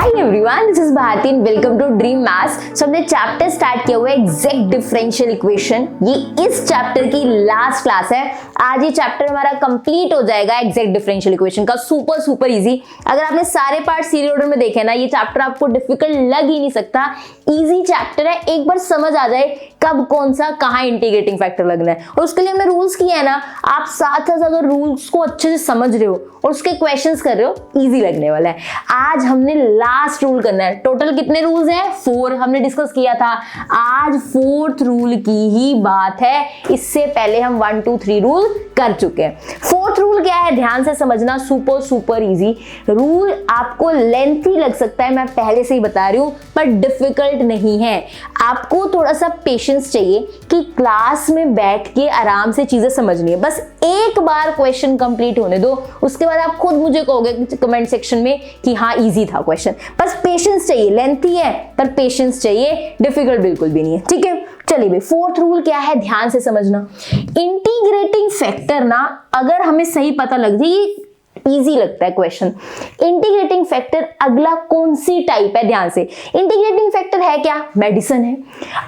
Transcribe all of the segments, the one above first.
Hi everyone, this is Bharti and welcome to dream maths. सो हमने chapter start किया हुआ है एग्जैक्ट डिफरेंशियल इक्वेशन। ये इस चैप्टर की लास्ट क्लास है। आज ये चैप्टर हमारा कंप्लीट हो जाएगा एग्जैक्ट डिफरेंशियल इक्वेशन का। Super easy. अगर आपने सारे पार्ट सीरियल ऑर्डर में देखे ना, ये चैप्टर आपको डिफिकल्ट लग ही नहीं सकता। इजी चैप्टर है, एक बार समझ आ जाए कब कौन सा कहाँ इंटीग्रेटिंग फैक्टर लगना है। और उसके लिए हमने रूल्स किए हैं ना, आप साथ अगर रूल्स को अच्छे से समझ रहे हो और उसके क्वेश्चंस कर रहे हो, इजी लगने वाला है। आज हमने लास्ट रूल करना है। टोटल कितने रूल्स हैं? 4 हमने डिस्कस किया था। आज 4th रूल की ही बात है। इससे पहले हम 1 2 3 रूल कर चुके हैं। 4th रूल क्या है, ध्यान से समझना। Super easy rule. आपको लेंथी लग सकता है, मैं पहले से ही बता रही हूं, पर डिफिकल्ट नहीं है। आपको थोड़ा सा पेशेंस चाहिए कि क्लास में बैठ के आराम से चीजें समझनी है। बस एक बार क्वेश्चन कंप्लीट होने दो, उसके बाद आप खुद मुझे कहोगे कमेंट सेक्शन में कि हाँ इजी था क्वेश्चन। बस पेशेंस चाहिए। लेंथी है पर पेशेंस चाहिए, डिफिकल्ट बिल्कुल भी नहीं है। ठीक है, चलिए भाई 4th रूल क्या है, ध्यान से समझना। इंटीग्रेटिंग फैक्टर ना, अगर हमें सही पता लग जाए, इजी लगता है क्वेश्चन। इंटीग्रेटिंग फैक्टर अगला कौन सी टाइप है? ध्यान से, इंटीग्रेटिंग फैक्टर है क्या? मेडिसिन है।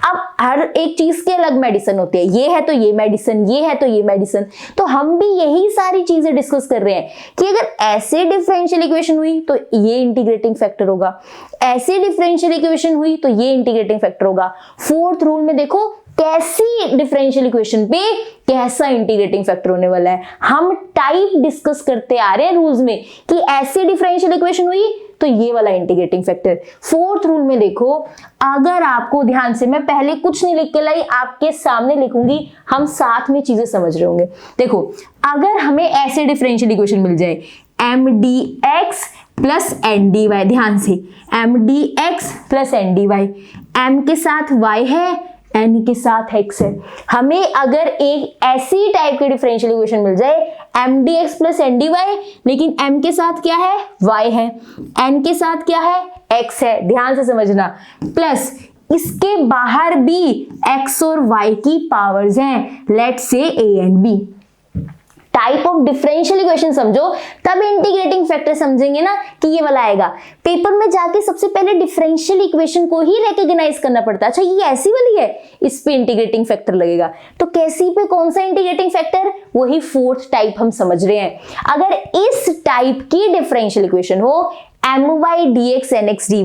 अब हर एक चीज की अलग मेडिसिन होती है। ये है तो ये मेडिसिन, ये है तो ये मेडिसिन। तो हम भी यही सारी चीजें डिस्कस कर रहे हैं कि अगर ऐसे डिफरेंशियल इक्वेशन हुई तो ये इंटीग्रेटिंग फैक्टर होगा, ऐसे डिफरेंशियल इक्वेशन हुई तो ये इंटीग्रेटिंग फैक्टर होगा। 4th रूल में देखो कैसी डिफरेंशियल इक्वेशन पे कैसा इंटीग्रेटिंग फैक्टर होने वाला है। हम टाइप डिस्कस करते आ रहे हैं रूल्स में कि ऐसी डिफरेंशियल इक्वेशन हुई तो ये वाला इंटीग्रेटिंग फैक्टर। 4th रूल में देखो, अगर आपको ध्यान से, मैं पहले कुछ नहीं लिख के लाई, आपके सामने लिखूंगी, हम साथ में चीजें समझ रहे होंगे। देखो, अगर हमें ऐसे डिफरेंशियल इक्वेशन मिल जाए mdx प्लस ndy, ध्यान से mdx प्लस ndy, m के साथ y है, n के साथ x है। हमें अगर एक ऐसी टाइप की डिफरेंशियल इक्वेशन मिल जाए mdx प्लस ndy, लेकिन m के साथ क्या है? y है, n के साथ क्या है? x है। ध्यान से समझना। प्लस इसके बाहर भी x और y की पावर्स हैं, let's say a and b। Type of differential equation समझो, तब इंटीग्रेटिंग फैक्टर समझेंगे ना कि ये वाला आएगा। पेपर में जाके सबसे पहले डिफरेंशियल इक्वेशन को ही रिकॉग्नाइज करना पड़ता है। अच्छा ये ऐसी वाली है, इस पे इंटीग्रेटिंग फैक्टर लगेगा। तो कैसी पे कौन सा इंटीग्रेटिंग फैक्टर? वही 4th टाइप हम समझ रहे हैं। अगर इस टाइप की डिफरेंशियल इक्वेशन हो my dx nx dy,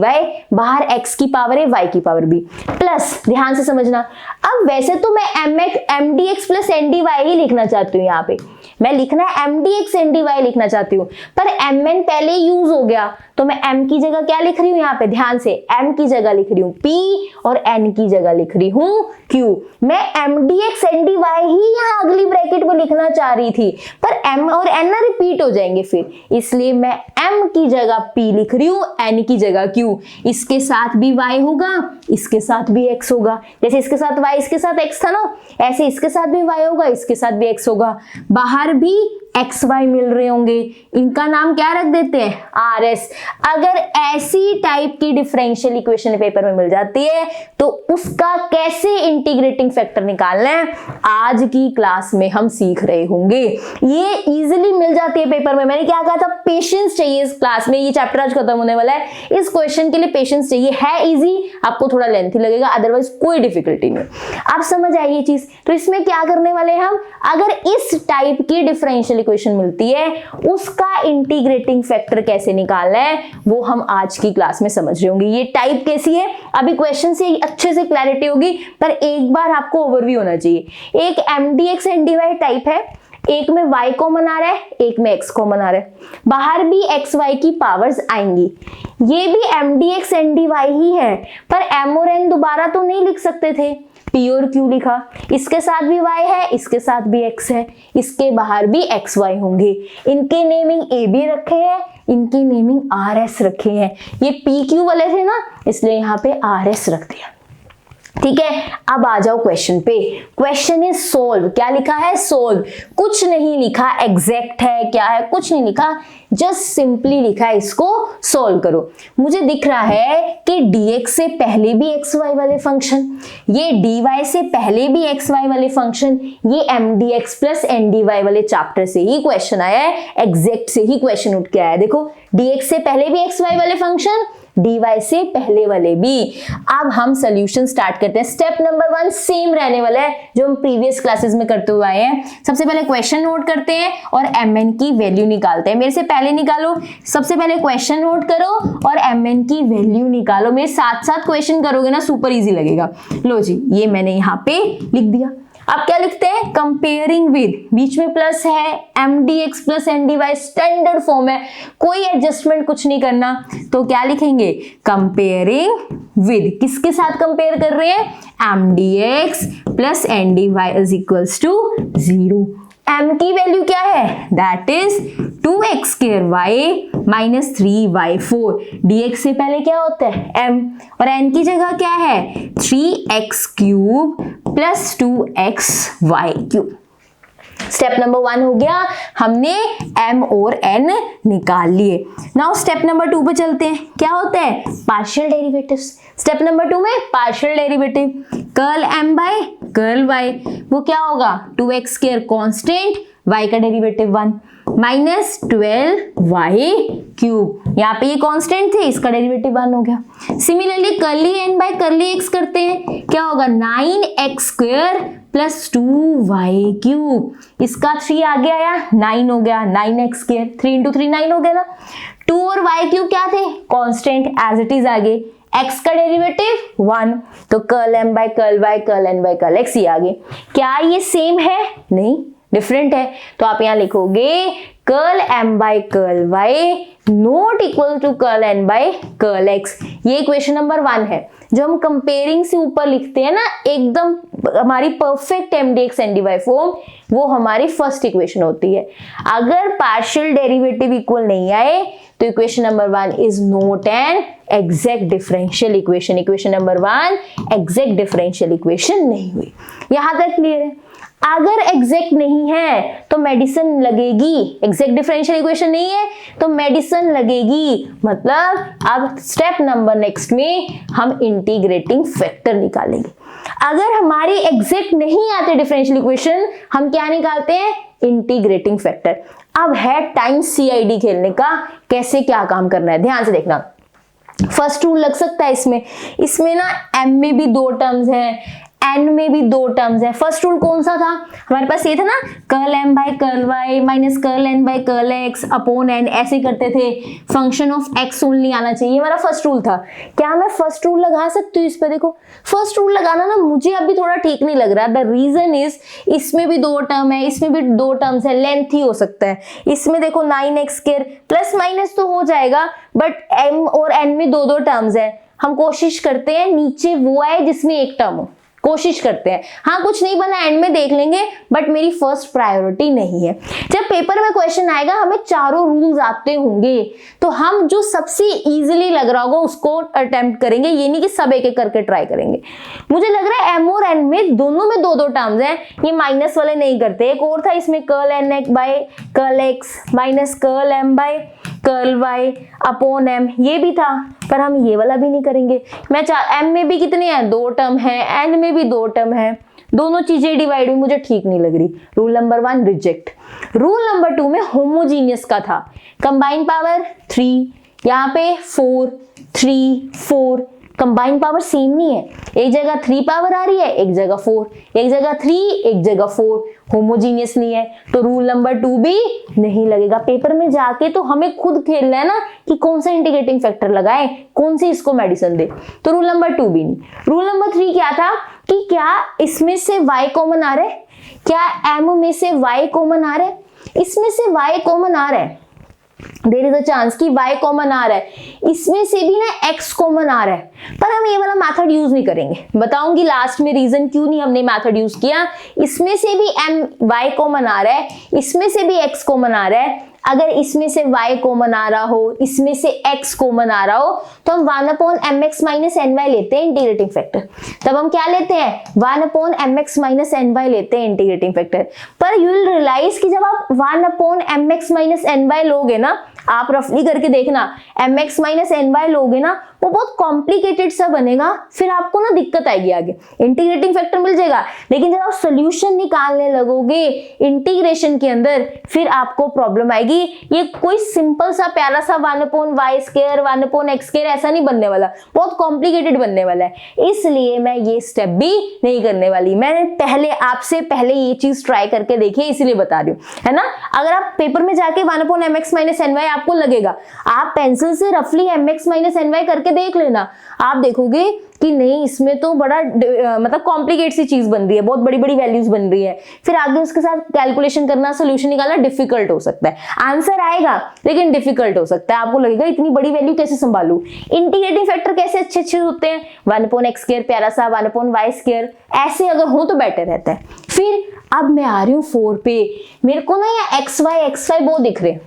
बाहर x की पावर है, y की पावर भी, प्लस ध्यान से समझना। अब वैसे तो मैं mdx प्लस ndy ही लिखना चाहती हूँ, यहाँ पे मैं लिखना है mdx ndy लिखना चाहती हूँ, पर mn पहले यूज हो गया तो मैं m की जगह क्या लिख रही हूँ? यहाँ पे ध्यान से, m की जगह लिख रही हूँ p और n की जगह लिख रही हूँ q। मैं mdx ndy ही यहाँ अगली ब्रैकेट में लिखना चाह रही थी, पर m और n ना रिपीट हो जाएंगे फिर, इसलिए मैं m की जगह p लिख रही हूँ, n की जगह q। इसके साथ भी y होगा, इसके साथ भी x होगा। जैसे इसके साथ y इसके साथ x था ना, ऐसे इसके साथ भी y होगा, इसके साथ भी x होगा। बाहर भी एक्स वाई मिल रहे होंगे, इनका नाम क्या रख देते हैं? R S. अगर ऐसी टाइप की डिफरेंशियल इक्वेशन पेपर में मिल जाती है तो उसका कैसे इंटीग्रेटिंग फैक्टर निकालना है, आज की क्लास में हम सीख रहे होंगे। ये इजीली मिल जाती है पेपर में। मैंने क्या कहा था, पेशेंस चाहिए इस क्लास में। ये चैप्टर आज खत्म होने वाला है, इस क्वेश्चन के लिए पेशेंस चाहिए। है इजी, आपको थोड़ा लेंथी लगेगा, अदरवाइज कोई डिफिकल्टी नहीं। आप समझ आए ये चीज। तो इसमें क्या करने वाले हैं हम, अगर इस टाइप की डिफरेंशियल इक्वेशन मिलती है उसका इंटीग्रेटिंग फैक्टर कैसे निकालना है, वो हम आज की क्लास में समझ रहे होंगे। ये टाइप कैसी है, अभी क्वेश्चन से अच्छे से क्लैरिटी होगी, पर एक बार आपको ओवरव्यू होना चाहिए। एक mdx ndy टाइप है, एक में y कॉमन आ रहा है, एक में x कॉमन आ रहा है, बाहर भी x y की पावर्स आएंगी। ये भी mdx ndy ही है, पर m और n दोबारा तो नहीं लिख सकते थे, p और q लिखा। इसके साथ भी y है, इसके साथ भी x है, इसके बाहर भी x y होंगे। इनके नेमिंग a b रखे हैं, इनकी नेमिंग r s रखे हैं। ये p q वाले थे ना, इसलिए यहाँ पे r s रख दिया। ठीक है, अब आ जाओ क्वेश्चन पे। Question is solve. क्या लिखा है? सोल्व। कुछ नहीं लिखा, एग्जैक्ट है क्या है, कुछ नहीं लिखा, जस्ट सिंपली लिखा है इसको सोल्व करो। मुझे दिख रहा है कि dx से पहले भी xy वाले फंक्शन, ये dy से पहले भी xy वाले फंक्शन, ये mdx प्लस ndy वाले चैप्टर से ही क्वेश्चन आया है, एग्जैक्ट से ही क्वेश्चन उठ के आया है। देखो dx से पहले भी xy वाले फंक्शन, dy से पहले वाले भी। अब हम सोल्यूशन स्टार्ट करते हैं। स्टेप नंबर 1 सेम रहने वाला है जो हम प्रीवियस क्लासेस में करते हुए आए हैं। सबसे पहले क्वेश्चन नोट करते हैं और mn की वैल्यू निकालते हैं। मेरे से पहले निकालो, सबसे पहले क्वेश्चन नोट करो और mn की वैल्यू निकालो। मेरे साथ साथ क्वेश्चन करोगे ना, सुपर इजी लगेगा। लो जी, ये मैंने यहाँ पे लिख दिया। अब क्या लिखते हैं? कंपेयरिंग विद, बीच में प्लस है, mdx plus ndy standard form है, कोई एडजस्टमेंट कुछ नहीं करना। तो क्या लिखेंगे? कंपेयरिंग विद, किसके साथ कंपेयर कर रहे हैं? mdx plus ndy is equals to 0। m की वैल्यू क्या है? That is 2x square y minus 3y4। dx से पहले क्या होता है? m। और n की जगह क्या है? 3x cube plus 2xy cube. Step number 1 हो गया, हमने m और n निकाल लिए। नाउ स्टेप नंबर 2 पे चलते हैं। क्या होता है? Partial derivatives. स्टेप नंबर 2 में partial derivative, curl m by curl y, वो क्या होगा? 2x स्क्वायर कांस्टेंट, y का डेरिवेटिव 1 माइनस 12y क्यूब। यहाँ पे ये कांस्टेंट थे, इसका डेरिवेटिव 1 हो गया। Similarly curly n by curly x करते हैं। क्या होगा? 9x square plus 2y cube. इसका 3 आगे आया, 9 हो गया, 9x स्क्वायर, 3 इंटू 3 9 हो गया ना। 2 और y क्यूब क्या थे? कांस्टेंट, एज इट इज आगे। x का डेरिवेटिव 1, तो curl m by curl y, curl n by curl x, ये आगे। क्या ये सेम है? नहीं, डिफरेंट है। तो आप यहां लिखोगे curl m by curl y not equal to curl n by curl x। ये इक्वेशन नंबर 1 है। जो हम कंपेयरिंग से ऊपर लिखते हैं ना, एकदम हमारी परफेक्ट mdx ndy फॉर्म, वो हमारी फर्स्ट इक्वेशन होती है। अगर पार्शियल डेरिवेटिव इक्वल नहीं आए तो equation number 1 is not an exact differential equation. Equation number 1 exact differential equation नहीं हुई। यहां तक क्लियर है? अगर एग्जैक्ट नहीं है तो मेडिसिन लगेगी। एग्जैक्ट डिफरेंशियल इक्वेशन नहीं है तो मेडिसिन लगेगी। मतलब अब स्टेप नंबर नेक्स्ट में हम इंटीग्रेटिंग फैक्टर निकालेंगे। अगर हमारी एग्जैक्ट नहीं आते डिफरेंशियल इक्वेशन, हम क्या निकालते हैं? Integrating factor. अब है टाइम CID खेलने का, कैसे क्या काम करना है, ध्यान से देखना। फर्स्ट रूल लग सकता है इसमें ना m में भी 2 टर्म्स हैं, n में भी 2 टर्म्स है। फर्स्ट रूल कौन सा था? हमारे पास ये था ना, curl m by curl y minus curl n by curl x upon n, ऐसे करते थे। फंक्शन ऑफ x ओनली आना चाहिए, ये हमारा फर्स्ट रूल था। क्या मैं फर्स्ट रूल लगा सकती हूँ इस पे? देखो, फर्स्ट रूल लगाना ना मुझे अभी थोड़ा ठीक नहीं लग रहा। द रीजन इज इसमें भी 2 टर्म है, इसमें भी 2 टर्म्स है, लेंथ ही हो सकता है। इसमें देखो 9x स्क्वायर प्लस माइनस तो हो जाएगा, बट m और n में 2 टर्म्स है। हम कोशिश करते हैं नीचे वो आए जिसमें 1 टर्म हो, कोशिश करते हैं। हाँ, कुछ नहीं बना एंड में देख लेंगे, बट मेरी फर्स्ट प्रायोरिटी नहीं है। जब पेपर में क्वेश्चन आएगा, हमें चारों रूल्स आते होंगे, तो हम जो सबसे इजीली लग रहा होगा उसको अटेम्प्ट करेंगे। ये नहीं कि सब एक एक करके ट्राई करेंगे। मुझे लग रहा है m और n में दोनों में 2 टर्म्स हैं, ये माइनस वाले नहीं करते। एक और था इसमें curl n by curl x minus curl m by curl y upon m, ये भी था, पर हम ये वाला भी नहीं करेंगे। मैं m में भी कितने हैं? 2 टर्म है, n में भी 2 टर्म है, दोनों चीजें डिवाइड हुई, मुझे ठीक नहीं लग रही। Rule number 1 reject. Rule number 2 में होमोजीनियस का था, कंबाइन पावर 3, यहाँ पे 4 3 4, कंबाइन पावर सेम नहीं है। एक जगह 3 पावर आ रही है, एक जगह 4, एक जगह 3, एक जगह 4, होमोजीनियस नहीं है, तो रूल नंबर 2 भी नहीं लगेगा। पेपर में जाके तो हमें खुद खेलना है ना कि कौन सा इंटीग्रेटिंग फैक्टर लगाए, कौन सी इसको मेडिसिन दे, तो रूल नंबर 2 भी नहीं। रूल नंबर 3 क्या था कि क्या इसमें से y कॉमन आ रहा है? क्या m में से y कॉमन आ रहा है? इसमें से y कॉमन आ रहा है, देयर इज अ चांस कि y कॉमन आ रहा है। इसमें से भी ना x कॉमन आ रहा है, पर हम ये वाला मेथड यूज नहीं करेंगे। बताऊंगी लास्ट में रीजन क्यों नहीं हमने मेथड यूज किया। इसमें से भी y कॉमन आ रहा है, इसमें से भी x कॉमन आ रहा है। अगर इसमें से y कॉमन आ रहा हो, इसमें से x कॉमन आ रहा हो, तो हम 1/mx माइनस ny लेते हैं इंटीग्रेटिंग फैक्टर। तब हम क्या लेते हैं? 1/mx माइनस ny लेते हैं इंटीग्रेटिंग फैक्टर। पर यू विल रियलाइज कि जब आप 1/mx माइनस ny लोगे ना, आप रफली करके देखना, mx माइनस ny लोगे ना, वो बहुत कॉम्प्लिकेटेड सा बनेगा, फिर आपको ना दिक्कत आएगी आगे। इंटीग्रेटिंग फैक्टर मिल जाएगा, लेकिन जब आप सोल्यूशन निकालने लगोगे इंटीग्रेशन के अंदर, फिर आपको प्रॉब्लम आएगी। ये कोई सिंपल सा प्यारा सा 1/y², 1/x² ऐसा नहीं बनने वाला, बहुत कॉम्प्लिकेटेड बनने वाला है। इसलिए मैं ये स्टेप भी नहीं करने वाली। मैंने पहले आपसे पहले ये चीज ट्राई करके देखी है, इसीलिए बता रही हूँ, है ना। अगर आप पेपर में जाके 1/mx - ny आपको लगेगा, आप पेंसिल से रफली mx - ny करके देख लेना, आप देखोगे कि नहीं इसमें तो बड़ा मतलब कॉम्प्लिकेट सी चीज बन रही है, बहुत बड़ी बड़ी वैल्यूज बन रही है। फिर आगे उसके साथ कैलकुलेशन करना, सोल्यूशन निकालना डिफिकल्ट हो सकता है। आंसर आएगा लेकिन डिफिकल्ट हो सकता है, आपको लगेगा इतनी बड़ी वैल्यू कैसे संभालू। इंटीग्रेटिंग फैक्टर कैसे अच्छे अच्छे होते हैं, 1/x² प्यारा सा, 1/y², ऐसे अगर हो तो बेटर रहता है। फिर अब मैं आ रही हूँ 4 पे। मेरे को ना यहाँ xy बहुत दिख रहे हैं,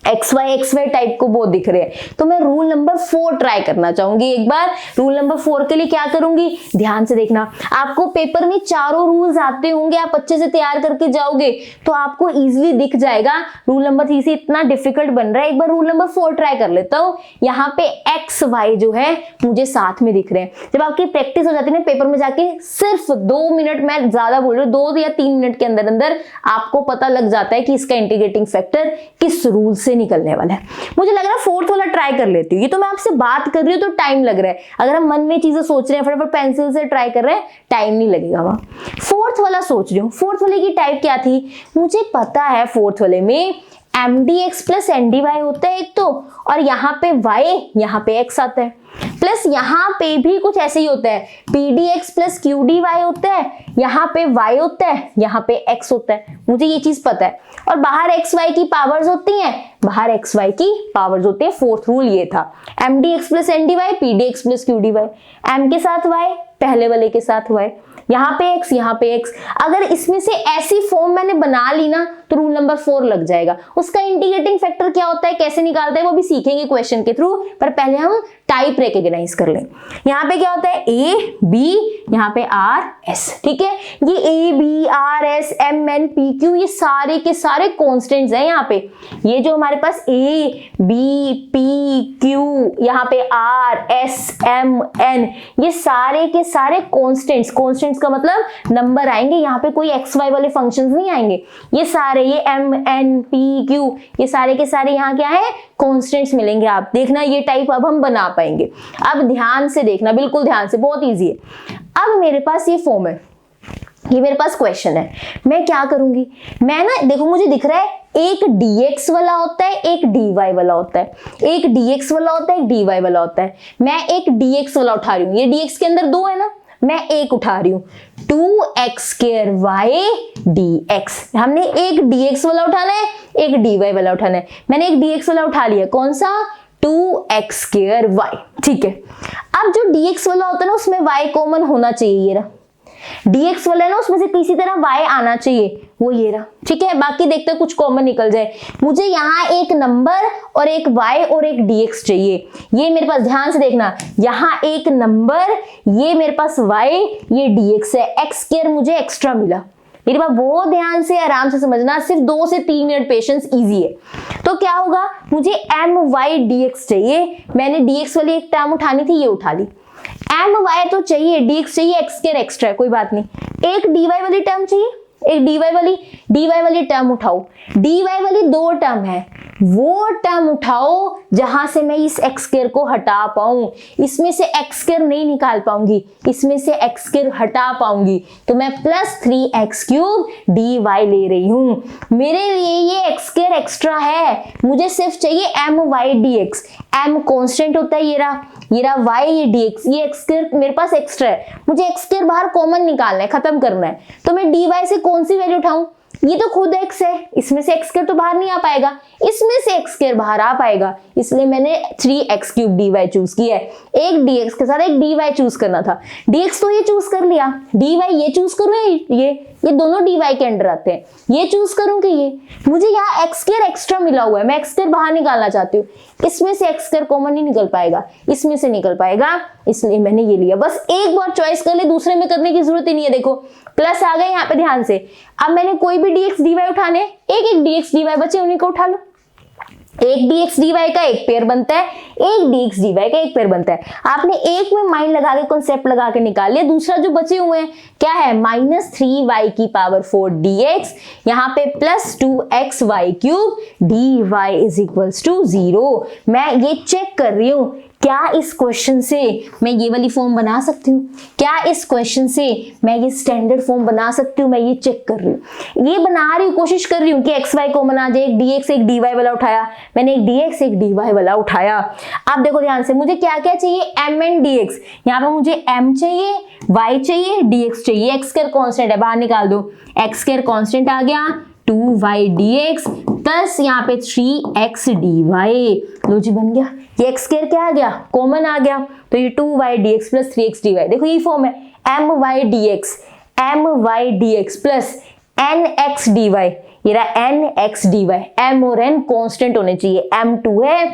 XY टाइप को बहुत दिख रहे हैं, तो मैं रूल नंबर 4 ट्राई करना चाहूंगी एक बार। रूल नंबर 4 के लिए क्या करूंगी, ध्यान से देखना। आपको पेपर में चारों रूल्स आते होंगे, आप अच्छे से तैयार करके जाओगे तो आपको इजीली दिख जाएगा। रूल नंबर 3 से इतना डिफिकल्ट बन रहा है, एक बार रूल नंबर 4 ट्राई कर लेता हूँ। यहाँ पे XY जो है मुझे साथ में दिख रहे हैं। जब आपकी प्रैक्टिस हो जाती है ना पेपर में जाके, सिर्फ 2 मिनट, मैं ज्यादा बोल रही हूँ, 2 या 3 मिनट के अंदर अंदर आपको पता लग जाता है कि इसका इंटीग्रेटिंग फैक्टर किस रूल से निकलने वाला है। मुझे लग रहा है 4th वाला ट्राई कर लेती हूँ। ये तो मैं आपसे बात कर रही हूँ तो टाइम लग रहा है, अगर हम मन में चीजें सोच रहे हैं, फटाफट पेंसिल से ट्राई कर रहे हैं, टाइम नहीं लगेगा वहां। 4th वाला सोच रही हूँ। 4th वाले की टाइप क्या थी, मुझे पता है 4th वाले में mdx + ndy होता है एक तो, और यहाँ पे y, यहाँ पे x आता है, प्लस यहाँ पे भी कुछ ऐसे ही होता है, pdx + qdy होता है, यहाँ पे y होता है, यहाँ पे x होता है, मुझे ये चीज पता है। और बाहर xy की पावर्स होती हैं, बाहर xy की पावर्स होती है। 4th रूल ये था, mdx + ndy, pdx + qdy, m के साथ y, पहले वाले के साथ y, यहाँ पे x, यहाँ पे x। अगर इसमें से ऐसी फॉर्म मैंने बना ली ना तो रूल नंबर 4 लग जाएगा। उसका इंटीग्रेटिंग फैक्टर क्या होता है, कैसे निकालते हैं, वो भी सीखेंगे क्वेश्चन के थ्रू, पर पहले हम टाइप रिकॉग्नाइज कर लें। यहाँ पे क्या होता है, a b, यहाँ पे r s, ठीक है। ये a b r s m n p q ये सारे के सारे कॉन्स्टेंट्स हैं। यहाँ पे ये जो हमारे पास a b p q, यहाँ पे r s m n, ये सारे के सारे कॉन्स्टेंट्स का मतलब नंबर आएंगे, यहाँ पे कोई एक्स वाई वाले फंक्शंस नहीं आएंगे। ये सारे, ये एम एन पी क्यू, ये सारे के सारे यहाँ क्या है, कॉन्स्टेंट्स मिलेंगे। आप देखना ये टाइप अब हम बना पाएंगे। अब ध्यान से देखना, बिल्कुल ध्यान से, बहुत इजी है। अब मेरे पास ये फॉर्म है, ये मेरे पास क्वेश्चन है, मैं क्या करूंगी, मैं ना देखो मुझे दिख रहा है एक dx वाला होता है, एक dy वाला होता है, एक dx वाला होता है, एक dy वाला होता है। मैं एक dx वाला उठा रही हूँ, ये dx के अंदर 2 है ना, मैं एक उठा रही हूँ, 2x² y dx। हमने एक dx वाला उठाना है, एक dy वाला उठाना है। मैंने एक dx वाला उठा लिया, कौन सा, 2x² y, ठीक है। अब जो dx वाला होता है ना उसमें y कॉमन होना चाहिए, ये रहा dx वाला है ना, उसमें से किसी तरह y आना चाहिए, वो ये रहा, ठीक है। बाकी देखते हैं कुछ कॉमन निकल जाए। मुझे यहाँ एक नंबर और एक y और एक dx चाहिए। ये मेरे पास, ध्यान से देखना, यहाँ एक नंबर, ये मेरे पास y, ये dx है, x² मुझे एक्स्ट्रा मिला। मेरी बात बहुत ध्यान से आराम से समझना, सिर्फ 2 से 3 मिनट पेशेंस, इजी है। तो क्या होगा, मुझे my dx चाहिए, मैंने dx वाली एक टर्म उठानी थी, ये उठा ली। my तो चाहिए, dx चाहिए, x² एक्स्ट्रा है, कोई बात नहीं। एक dy वाली टर्म चाहिए, एक dy वाली टर्म उठाओ। dy वाली 2 टर्म है, वो टर्म उठाओ जहां से मैं इस x² को हटा पाऊं। इसमें से x² नहीं निकाल पाऊंगी, इसमें से x² हटा पाऊंगी, तो मैं +3x³ dy ले रही हूं। मेरे लिए ये x² एक्स्ट्रा है, मुझे सिर्फ चाहिए my dx। m कांस्टेंट होता है, ये रहा y, ये dx, ये x² मेरे पास एक्स्ट्रा है, मुझे x² बाहर कॉमन निकालना है, खत्म करना है। तो मैं dy से कौन सी वैल्यू उठाऊं, ये तो खुद x है, इसमें से x² तो बाहर नहीं आ पाएगा, इसमें से x² बाहर आ पाएगा, इसलिए मैंने 3x³ dy चूज किया है। एक dx के साथ एक dy चूज करना था, dx तो ये चूज कर लिया, dy ये चूज करूँ, ये दोनों dy के अंडर आते हैं, ये चूज करूँ कि ये, मुझे यहाँ x² एक्स्ट्रा मिला हुआ है, मैं x² बाहर निकालना चाहती हूँ, इसमें से x² कॉमन नहीं निकल पाएगा, इसमें से निकल पाएगा, इसलिए मैंने ये लिया। बस एक बार चॉइस कर ले, दूसरे में करने की जरूरत ही नहीं है। देखो प्लस आ गए यहाँ पे, ध्यान से। अब मैंने कोई भी dx dy उठाने, एक एक dx dy बचे, उन्हीं को उठा लो। एक dx dy का एक पेयर बनता है, एक dx dy का एक पेयर बनता है। आपने एक में माइंड लगा के कॉन्सेप्ट लगा के निकाल लिया। दूसरा जो बचे हुए हैं क्या है, -3y की पावर 4 dx, यहाँ पे +2xy³ dy is equals to 0। मैं ये चेक कर रही हूँ क्या इस क्वेश्चन से मैं ये वाली फॉर्म बना सकती हूँ, क्या इस क्वेश्चन से मैं ये स्टैंडर्ड फॉर्म बना सकती हूँ। मैं ये चेक कर रही हूँ, ये बना रही हूँ, कोशिश कर रही हूँ कि xy कॉमन आ जाए। एक dx एक dy वाला उठाया मैंने, एक dx एक dy वाला उठाया। अब देखो ध्यान से, मुझे क्या क्या चाहिए, m एंड dx। यहाँ पे मुझे m चाहिए, y चाहिए, dx चाहिए। x स्क्वायर कांस्टेंट है, बाहर निकाल दो, x स्क्वायर कांस्टेंट आ गया, 2y dx प्लस यहाँ पे 3x dy। लो जी बन गया। ये x स्क्वायर क्या आ गया, कॉमन आ गया, तो ये 2y dx plus 3x dy। देखो ये फॉर्म है my dx plus nx dy। ये रहा nx dy, m और n कांस्टेंट होने चाहिए, m2 है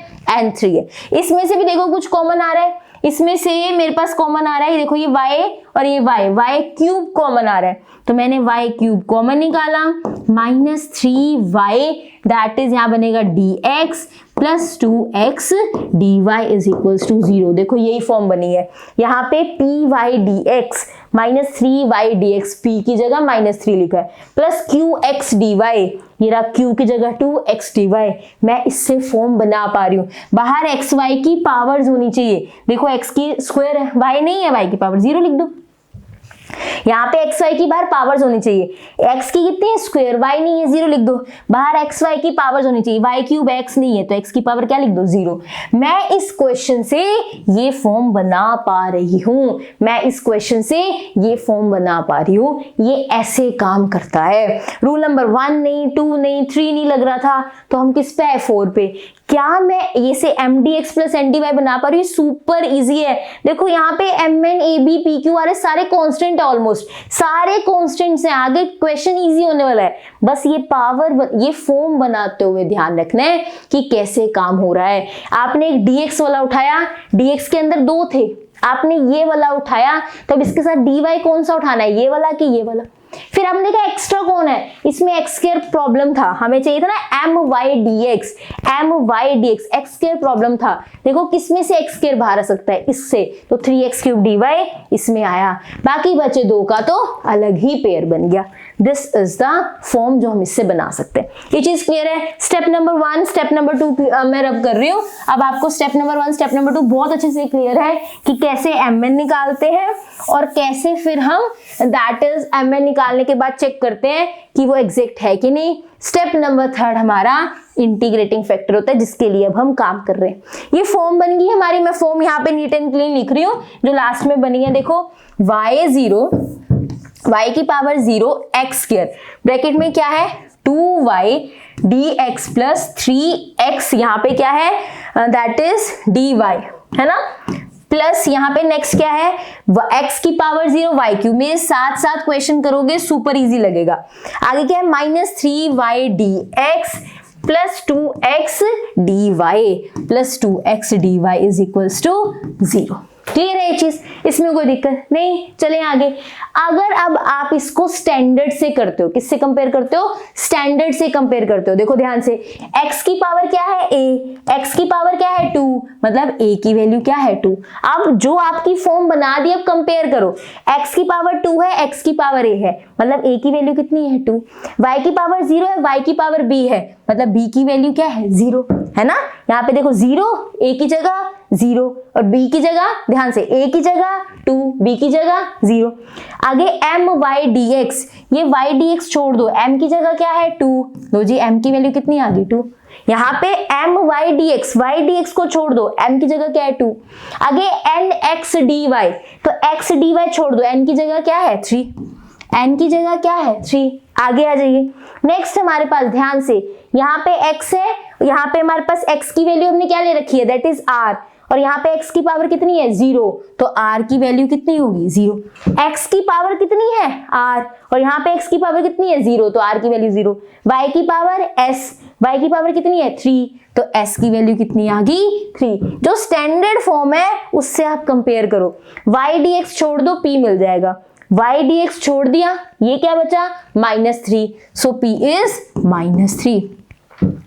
n3 है। इसमें से भी देखो कुछ कॉमन आ रहा है, इसमें से मेरे पास कॉमन आ रहा है, देखो ये y और ये y³ कॉमन आ रहा है, तो मैंने y³ कॉमन निकाला, -3y दैट इज यहाँ बनेगा dx plus 2x dy is equals to 0। देखो यही फॉर्म बनी है। यहाँ पे py dx -3y dx, p की जगह -3 लिखा है, प्लस qx dy, ये रहा q की जगह 2x dy। मैं इससे फॉर्म बना पा रही हूँ। बाहर x y की पावर्स होनी चाहिए। देखो x की स्क्वायर है, y नहीं है, y की पावर 0 लिख दो। यहाँ पे एक्स वाई की बाहर पावर्स होनी चाहिए, x की कितनी है स्क्वायर, y नहीं है 0 लिख दो। बाहर एक्स वाई की पावर्स होनी चाहिए, y³ x नहीं है तो x की पावर क्या लिख दो 0। मैं इस क्वेश्चन से ये फॉर्म बना पा रही हूँ, मैं इस क्वेश्चन से ये फॉर्म बना पा रही हूँ। ये ऐसे काम करता है। रूल नंबर 1 नहीं, 2 नहीं, 3 नहीं लग रहा था, तो हम किस पे है, 4 पे। क्या मैं ये से mdx प्लस ndy बना पा रही हूँ, सुपर इजी है। देखो यहाँ पे mn ab pq r सारे कांस्टेंट है, ऑलमोस्ट सारे कांस्टेंट से आगे क्वेश्चन इजी होने वाला है। बस ये पावर, ये फॉर्म बनाते हुए ध्यान रखना है कि कैसे काम हो रहा है। आपने एक dx वाला उठाया, dx के अंदर 2 थे, आपने ये वाला उठाया, तो अब इसके साथ dy कौन सा उठाना है, ये वाला कि ये वाला। फिर हमने कहा एक्स्ट्रा कौन है, इसमें एक्स स्क्वायर प्रॉब्लम था, हमें चाहिए था ना my dx x square problem था। देखो किसमें से एक्स स्क्वायर बाहर आ सकता है, इससे, तो 3x³ dy इसमें आया। बाकी बचे 2 का तो अलग ही पेयर बन गया। दिस इज द फॉर्म जो हम इससे बना सकते हैं। ये चीज क्लियर है। स्टेप नंबर 1 स्टेप नंबर 2 मैं रब कर रही हूँ। अब आपको स्टेप नंबर 1 स्टेप नंबर 2 बहुत अच्छे से क्लियर है कि कैसे mn निकालते हैं और कैसे फिर हम दैट इज mn निकालने के बाद चेक करते हैं कि वो एग्जैक्ट है कि नहीं। स्टेप नंबर 3 हमारा इंटीग्रेटिंग फैक्टर होता है, जिसके लिए अब हम काम कर रहे हैं। ये फॉर्म बन गई हमारी, मैं फॉर्म यहाँ पे नीट एंड क्लीन लिख रही हूँ जो लास्ट में बनी है। देखो y की पावर 0 x स्क्वायर, ब्रैकेट में क्या है 2y dx प्लस 3x, यहाँ पे क्या है दैट इज dy है ना, प्लस यहाँ पे नेक्स्ट क्या है x की पावर 0 y³ में साथ साथ क्वेश्चन करोगे सुपर इजी लगेगा। आगे क्या है -3y dx plus 2x dy plus 2x dy is equals to 0। Clear है ये चीज, इसमें कोई दिक्कत नहीं। चलें आगे। अगर अब आप इसको स्टैंडर्ड से करते हो, किससे कंपेयर करते हो, स्टैंडर्ड से कंपेयर करते हो। देखो ध्यान से, x की पावर क्या है a, x की पावर क्या है 2, मतलब a की वैल्यू क्या है 2। अब जो आपकी फॉर्म बना दी, अब कंपेयर करो, x की पावर 2 है, x की पावर a है, मतलब a की वैल्यू कितनी है 2, y की पावर 0 है, y की पावर b है, मतलब b की वैल्यू क्या है 0 है ना। यहाँ पे देखो 0 a की जगह 0 और b की जगह, ध्यान से a की जगह 2, b की जगह 0। आगे my dx, ये y dx छोड़ दो, m की जगह क्या है 2, लो जी m की वैल्यू कितनी आ गई 2। यहाँ पे my dx, y dx को छोड़ दो, m की जगह क्या है 2। आगे nx dy, तो x dy छोड़ दो, n की जगह क्या है 3, n की जगह क्या है 3। आगे आ जाइए। नेक्स्ट हमारे पास ध्यान से, यहाँ पे x है, यहाँ पे हमारे पास x की वैल्यू हमने क्या ले रखी है दैट इज r, और यहाँ पे x की पावर कितनी है 0, तो r की वैल्यू कितनी होगी 0। x की पावर कितनी है r, और यहाँ पे x की पावर कितनी है 0, तो r की वैल्यू 0। y की पावर s, y की पावर कितनी है 3, तो s की वैल्यू कितनी आ गई 3। जो स्टैंडर्ड फॉर्म है उससे आप कंपेयर करो, y dx छोड़ दो p मिल जाएगा, y dx छोड़ दिया, ये क्या बचा -3, सो p is -3।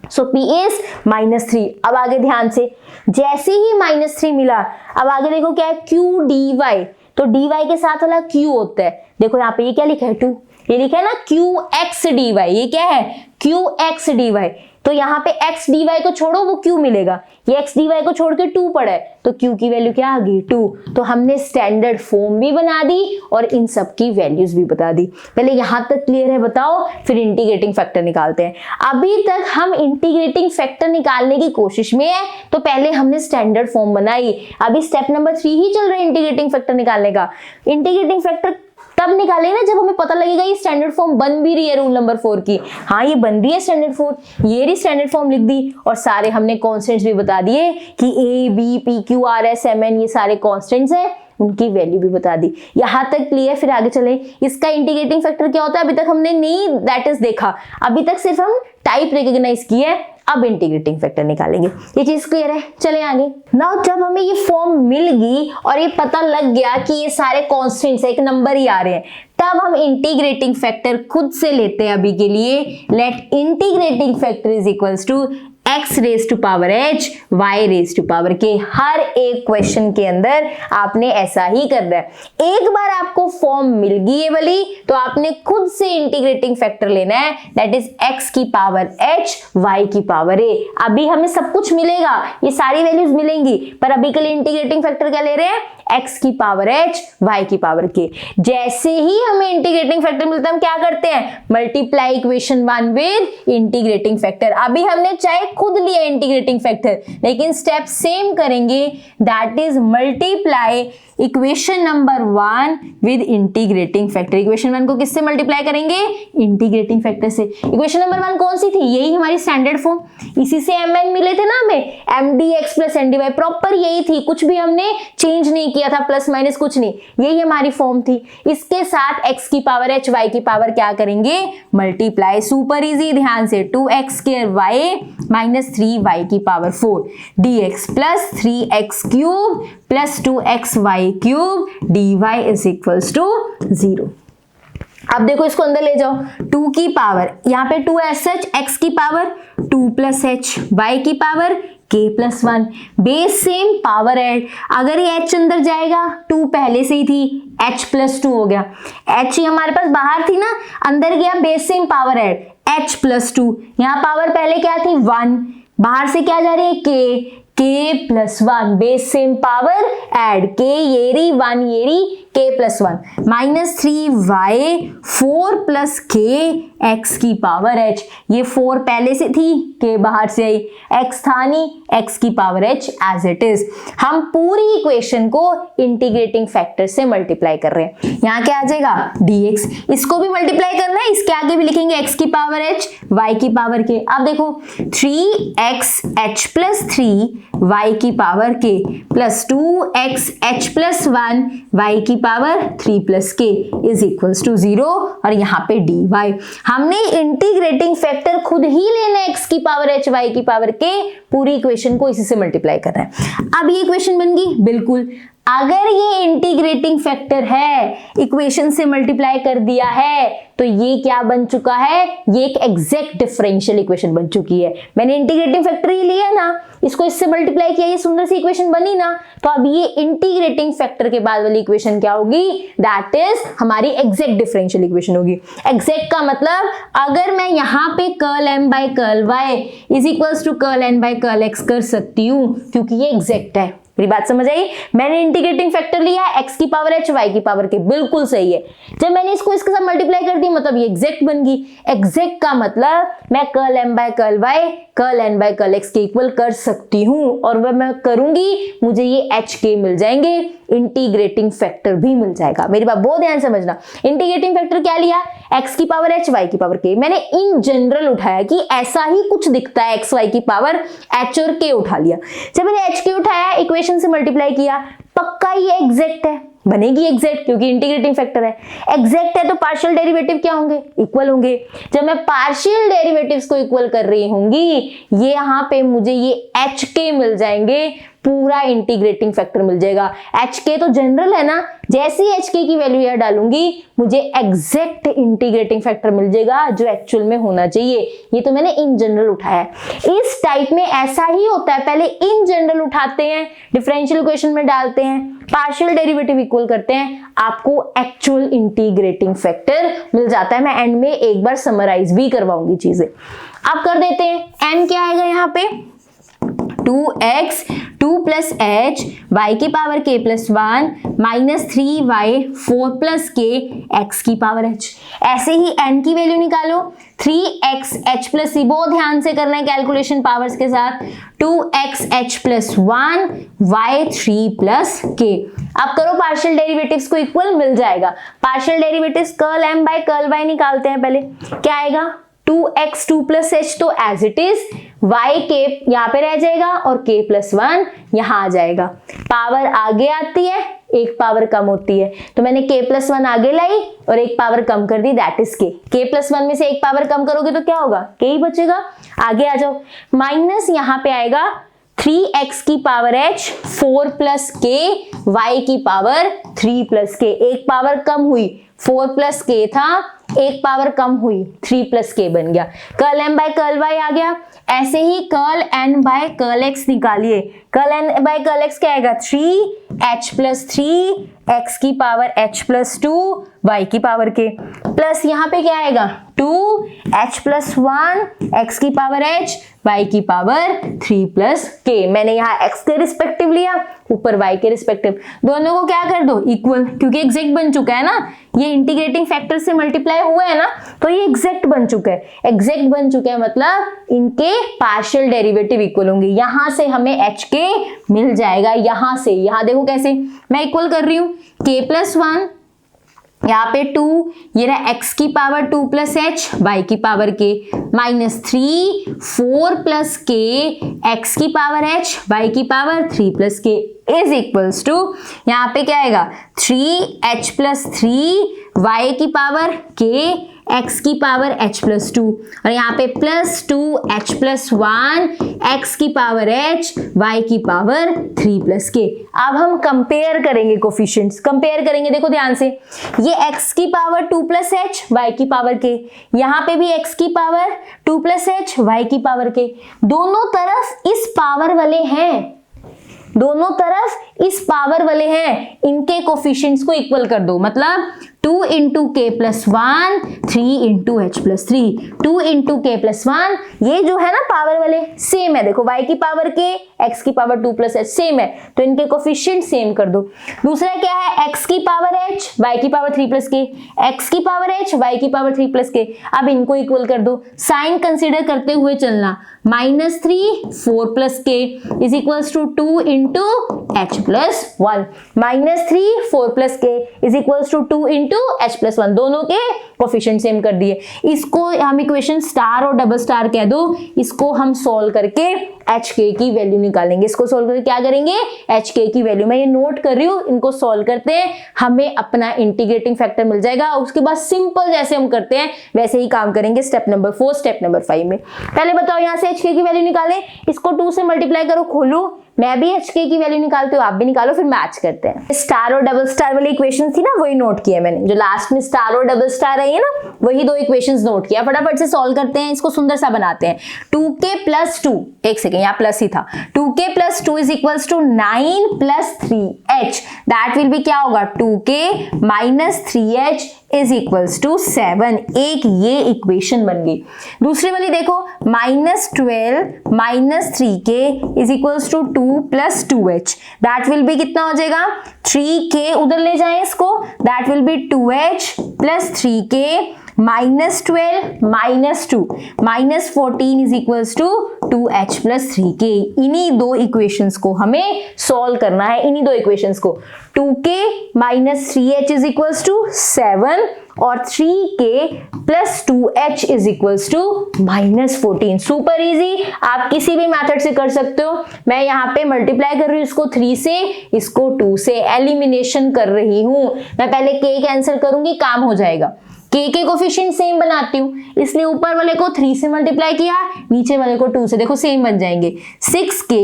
So P is -3। अब आगे ध्यान से, जैसे ही -3 मिला, अब आगे देखो क्या है, Q dy, तो dy के साथ वाला Q होता है, देखो यहाँ पे ये क्या लिखा है 2, ये लिखा है ना QX dy, ये क्या है QX dy, तो यहाँ पे x dy को छोड़ो वो q मिलेगा, ये x dy को छोड़ के 2 पड़ा है, तो q की वैल्यू क्या आ गई 2। तो हमने स्टैंडर्ड फॉर्म भी बना दी और इन सब की वैल्यूज भी बता दी। पहले यहाँ तक क्लियर है बताओ, फिर इंटीग्रेटिंग फैक्टर निकालते हैं। अभी तक हम इंटीग्रेटिंग फैक्टर निकालने की कोशिश में है, तो पहले हमने स्टैंडर्ड फॉर्म बनाई, अभी स्टेप नंबर 3 ही चल रहा है इंटीग्रेटिंग फैक्टर निकालने का। इंटीग्रेटिंग फैक्टर तब निकालेंगे ना जब हमें पता लगेगा ये स्टैंडर्ड फॉर्म बन भी रही है रूल नंबर 4 की। हाँ ये बन रही है स्टैंडर्ड फॉर्म, ये रही स्टैंडर्ड फॉर्म लिख दी, और सारे हमने कांस्टेंट्स भी बता दिए कि A, B, P, Q, R, S, M, N ये सारे कांस्टेंट्स हैं, उनकी वैल्यू भी बता दी। यहाँ तक क्लियर, फिर आगे चले। इसका इंटीग्रेटिंग फैक्टर क्या होता है अभी तक हमने नहीं दैट इज देखा, अभी तक सिर्फ हम टाइप रिकॉग्नाइज किए है, अब इंटीग्रेटिंग फैक्टर निकालेंगे। ये चीज क्लियर है, चले आगे। नाउ जब हमें ये फॉर्म मिल गई और ये पता लग गया कि ये सारे कांस्टेंट्स एक नंबर ही आ रहे हैं, तब हम इंटीग्रेटिंग फैक्टर खुद से लेते हैं अभी के लिए। Let integrating factor is equals to x raise to power h, y raise to power k। हर एक क्वेश्चन के अंदर आपने ऐसा ही करना है। एक बार आपको फॉर्म मिल गई ये वाली, तो आपने खुद से इंटीग्रेटिंग फैक्टर लेना है, दैट इज x की पावर h, y की पावर a। अभी हमें सब कुछ मिलेगा, ये सारी वैल्यूज मिलेंगी, पर अभी के लिए इंटीग्रेटिंग फैक्टर क्या ले रहे हैं, x की पावर h, y की पावर k। जैसे ही हमें इंटीग्रेटिंग फैक्टर मिलता है हम क्या करते हैं, multiply equation 1 with integrating factor. अभी हमने चाहे खुद लिया इंटीग्रेटिंग फैक्टर, लेकिन स्टेप सेम करेंगे, that is multiply equation number 1 with integrating factor. Equation 1 को किससे मल्टीप्लाई करेंगे, इंटीग्रेटिंग फैक्टर से। इक्वेशन नंबर 1 कौन सी थी, यही हमारी स्टैंडर्ड फॉर्म, इसी से mn मिले थे ना हमें, mdx प्लस ndy, प्रॉपर यही थी, कुछ भी हमने चेंज नहीं किया था, प्लस माइनस कुछ नहीं, यही हमारी फॉर्म थी। इसके साथ x की पावर h, y की पावर क्या करेंगे, मल्टीप्लाई, सुपर इजी, ध्यान से, 2x square y minus 3y की power 4 dx plus 3x cube plus 2xy cube dy is equals to 0। अब देखो इसको अंदर ले जाओ, 2 की पावर, यहाँ पे 2 एस एच, x की पावर 2 प्लस h, y की power k plus 1, base same power add. अगर ये h अंदर जाएगा, 2 पहले से ही थी, h प्लस 2 हो गया, h ही हमारे पास बाहर थी ना, अंदर गया, base same power add, h plus 2, यहाँ पावर पहले क्या थी 1, बाहर से क्या जा रही है k plus 1, base same power add, k ये रही 1 ये रही, k plus 1 minus 3y 4 plus k x की पावर h, ये 4 पहले से थी, k बाहर से आई, x था नहीं, x की power h as it is. हम पूरी इक्वेशन को इंटीग्रेटिंग फैक्टर से मल्टीप्लाई कर रहे हैं, यहाँ क्या आ जाएगा dx, इसको भी मल्टीप्लाई करना है, इसके आगे भी लिखेंगे x की पावर h, y की पावर k। अब देखो 3x h प्लस 3 y की power k plus 2x h plus 1 y की power 3 plus k is equals to 0, और यहाँ पे dy। हमने इंटीग्रेटिंग फैक्टर खुद ही लेना है, x की पावर h, y की पावर k, पूरी इक्वेशन को इसी से मल्टीप्लाई करना है। अब ये इक्वेशन बन गई, बिल्कुल, अगर ये इंटीग्रेटिंग फैक्टर है, इक्वेशन से मल्टीप्लाई कर दिया है, तो ये क्या बन चुका है, ये एक एग्जैक्ट डिफरेंशियल इक्वेशन बन चुकी है। मैंने इंटीग्रेटिंग फैक्टर ही लिया ना, इसको इससे मल्टीप्लाई किया, ये सुंदर सी इक्वेशन बनी ना, तो अब ये इंटीग्रेटिंग फैक्टर के बाद वाली इक्वेशन क्या होगी, दैट इज हमारी एग्जैक्ट डिफरेंशियल इक्वेशन होगी। एग्जैक्ट का मतलब, अगर मैं यहाँ पे curl m by curl y is equals to curl n by curl x कर सकती हूँ, क्योंकि ये एग्जैक्ट है। मेरी बात समझ आई, मैंने इंटीग्रेटिंग फैक्टर लिया, x की पावर h, y की पावर k, बिल्कुल सही है। जब मैंने इसको इसके साथ मल्टीप्लाई कर दी, मतलब ये एग्जैक्ट बन गई। एग्जैक्ट का मतलब मैं curl m by curl y, curl n by curl x के इक्वल कर सकती हूँ, और वह मैं करूंगी, मुझे ये h k मिल जाएंगे, इंटीग्रेटिंग फैक्टर भी मिल जाएगा। मेरी बात बहुत ध्यान समझना, इंटीग्रेटिंग फैक्टर क्या लिया, x की पावर h, y की पावर k, मैंने इन जनरल उठाया कि ऐसा ही कुछ दिखता है, x y की पावर h और k उठा लिया। जब मैंने h k उठाया, इक्वेशन से मल्टीप्लाई किया, पक्का ये एग्जैक्ट है, बनेगी एग्जैक्ट, क्योंकि इंटीग्रेटिंग फैक्टर है। एग्जैक्ट है तो पार्शियल डेरिवेटिव क्या होंगे, इक्वल होंगे। जब मैं पार्शियल डेरिवेटिव्स को इक्वल कर रही होंगी, ये यहाँ पे मुझे ये h k मिल जाएंगे, पूरा इंटीग्रेटिंग फैक्टर मिल जाएगा। HK तो जनरल है ना, जैसी HK की वैल्यू यह डालूंगी मुझे एग्जैक्ट इंटीग्रेटिंग फैक्टर मिल जाएगा जो एक्चुअल में होना चाहिए। ये तो मैंने इन जनरल उठाया है। इस टाइप में ऐसा ही होता है, पहले इन जनरल उठाते हैं, डिफरेंशियल इक्वेशन में डालते हैं, पार्शियल डेरिवेटिव इक्वल करते हैं, आपको एक्चुअल इंटीग्रेटिंग फैक्टर मिल जाता है। मैं एंड में एक बार समराइज भी करवाऊंगी चीजें। अब कर देते हैं, n क्या आएगा यहाँ पे 2x 2 प्लस एच वाई की power k plus 1 minus 3y 4 plus k x की पावर h। ऐसे ही n की वैल्यू निकालो 3x h प्लस c, बहुत ध्यान से करना है कैलकुलेशन पावर्स के साथ, 2x h plus 1 y 3 plus k। अब करो पार्शियल डेरिवेटिव्स को इक्वल, मिल जाएगा। Partial derivatives curl m by curl y निकालते हैं पहले, क्या आएगा 2x 2 प्लस एच तो as it is, y k यहाँ पे रह जाएगा और k प्लस 1 यहाँ आ जाएगा। पावर आगे आती है, एक पावर कम होती है, तो मैंने k प्लस 1 आगे लाई और एक पावर कम कर दी, दैट इज k प्लस 1 में से एक पावर कम करोगे तो क्या होगा, k ही बचेगा। आगे आ जाओ, माइनस यहाँ पे आएगा 3x की power h 4 plus k y की पावर 3 प्लस k, एक पावर कम हुई, 4 प्लस k था, एक पावर कम हुई, 3 प्लस k बन गया। Curl m by curl y आ गया। ऐसे ही curl n by curl x निकालिए, curl n by curl x क्या आएगा 3h प्लस 3 x की पावर h प्लस 2 y की पावर k, प्लस यहाँ पे क्या आएगा 2h प्लस 1 x की पावर h y की पावर 3 प्लस k। मैंने यहाँ x के रिस्पेक्टिव लिया, ऊपर y के रिस्पेक्टिव, दोनों को क्या कर दो इक्वल, क्योंकि एग्जैक्ट बन चुका है ना, ये इंटीग्रेटिंग फैक्टर से मल्टीप्लाई हुआ है ना, तो ये एग्जैक्ट बन चुका है। एग्जैक्ट बन चुका है मतलब इनके पार्शियल डेरिवेटिव इक्वल होंगे, यहां से हमें HK मिल जाएगा। यहां से, यहां देखो कैसे मैं इक्वल कर रही हूं, k प्लस 1 यहाँ पे 2, ये रहा x की पावर 2 प्लस एच y की power k, minus 3 4 plus k x की पावर h y की power 3 plus k is equals to, यहाँ पे क्या आएगा 3h प्लस 3 y की पावर k x की पावर h प्लस 2 और यहाँ पे प्लस 2h प्लस 1 x की पावर h y की पावर 3 प्लस k। अब हम कंपेयर करेंगे कोफिशिएंट्स, कंपेयर करेंगे, देखो ध्यान से, ये x की पावर 2 प्लस एच y की पावर k, यहाँ पे भी x की पावर 2 प्लस एच y की पावर k, दोनों तरफ इस पावर वाले हैं, दोनों तरफ इस पावर वाले हैं, इनके कोफिशिएंट्स को इक्वल कर दो, मतलब 2 इंटू के plus 1 3 into h plus 3, 2 into के प्लस 1, ये जो है ना पावर वाले सेम है, देखो y की पावर k x की पावर 2 प्लस एच सेम है, तो इनके कोफिशिएंट सेम कर दो। दूसरा क्या है x की पावर h y की पावर 3 प्लस k, x की पावर h y की पावर 3 प्लस k, अब इनको इक्वल कर दो, साइन कंसिडर करते हुए चलना, minus 3 4 plus k is equals to 2 into h plus 1, minus 3 4 plus k is equals to 2 into h plus 1, दोनों के कोफिशिएंट सेम कर दिए। इसको हम इक्वेशन स्टार और डबल स्टार कह दो, इसको हम सॉल्व करके HK की वैल्यू निकालेंगे। इसको सॉल्व करके क्या करेंगे, HK की वैल्यू, मैं ये नोट कर रही हूँ, इनको सॉल्व करते हैं, हमें अपना इंटीग्रेटिंग फैक्टर मिल जाएगा। उसके बाद सिंपल जैसे हम करते हैं वैसे ही काम करेंगे स्टेप नंबर 4 स्टेप नंबर 5 में। पहले बताओ यहाँ से HK की वैल्यू निकालें, इसको 2 से मल्टीप्लाई करो, खोलो, मैं भी HK की वैल्यू निकालती हूँ, आप भी निकालो, फिर मैच करते हैं। स्टार और डबल स्टार वाली इक्वेशन थी ना, वही नोट किया मैंने, जो लास्ट में स्टार और डबल स्टार आई है ना, वही 2 इक्वेशंस नोट किया। फटाफट से सॉल्व करते हैं, इसको सुंदर सा बनाते हैं। 2k प्लस 2, एक सेकेंड यहाँ प्लस ही था, 2k plus 2 is equals to 9 plus 3h, that will be क्या होगा 2k minus 3h is equals to 7, एक ये इक्वेशन बन गई। दूसरी वाली देखो, minus 12 minus 3k is equals to 2 plus 2h, that will be कितना हो जाएगा 3k, उधर ले जाएं इसको, that will be 2h plus 3k minus 12 minus 2 minus 14 is equals to 2h plus 3k। इन्हीं 2 इक्वेशंस को हमें सॉल्व करना है, इन्हीं 2 इक्वेशंस को, 2k minus 3h is equals to 7 और 3k plus 2h is equals to minus 14। Super easy, आप किसी भी मेथड से कर सकते हो। मैं यहाँ पे मल्टीप्लाई कर रही हूँ इसको 3 से, इसको 2 से, एलिमिनेशन कर रही हूँ। मैं पहले k कैंसिल करूंगी, काम हो जाएगा। के कोफिशिएंट सेम बनाती हूँ, इसलिए ऊपर वाले को 3 से मल्टीप्लाई किया, नीचे वाले को 2 से, देखो सेम बन जाएंगे। 6k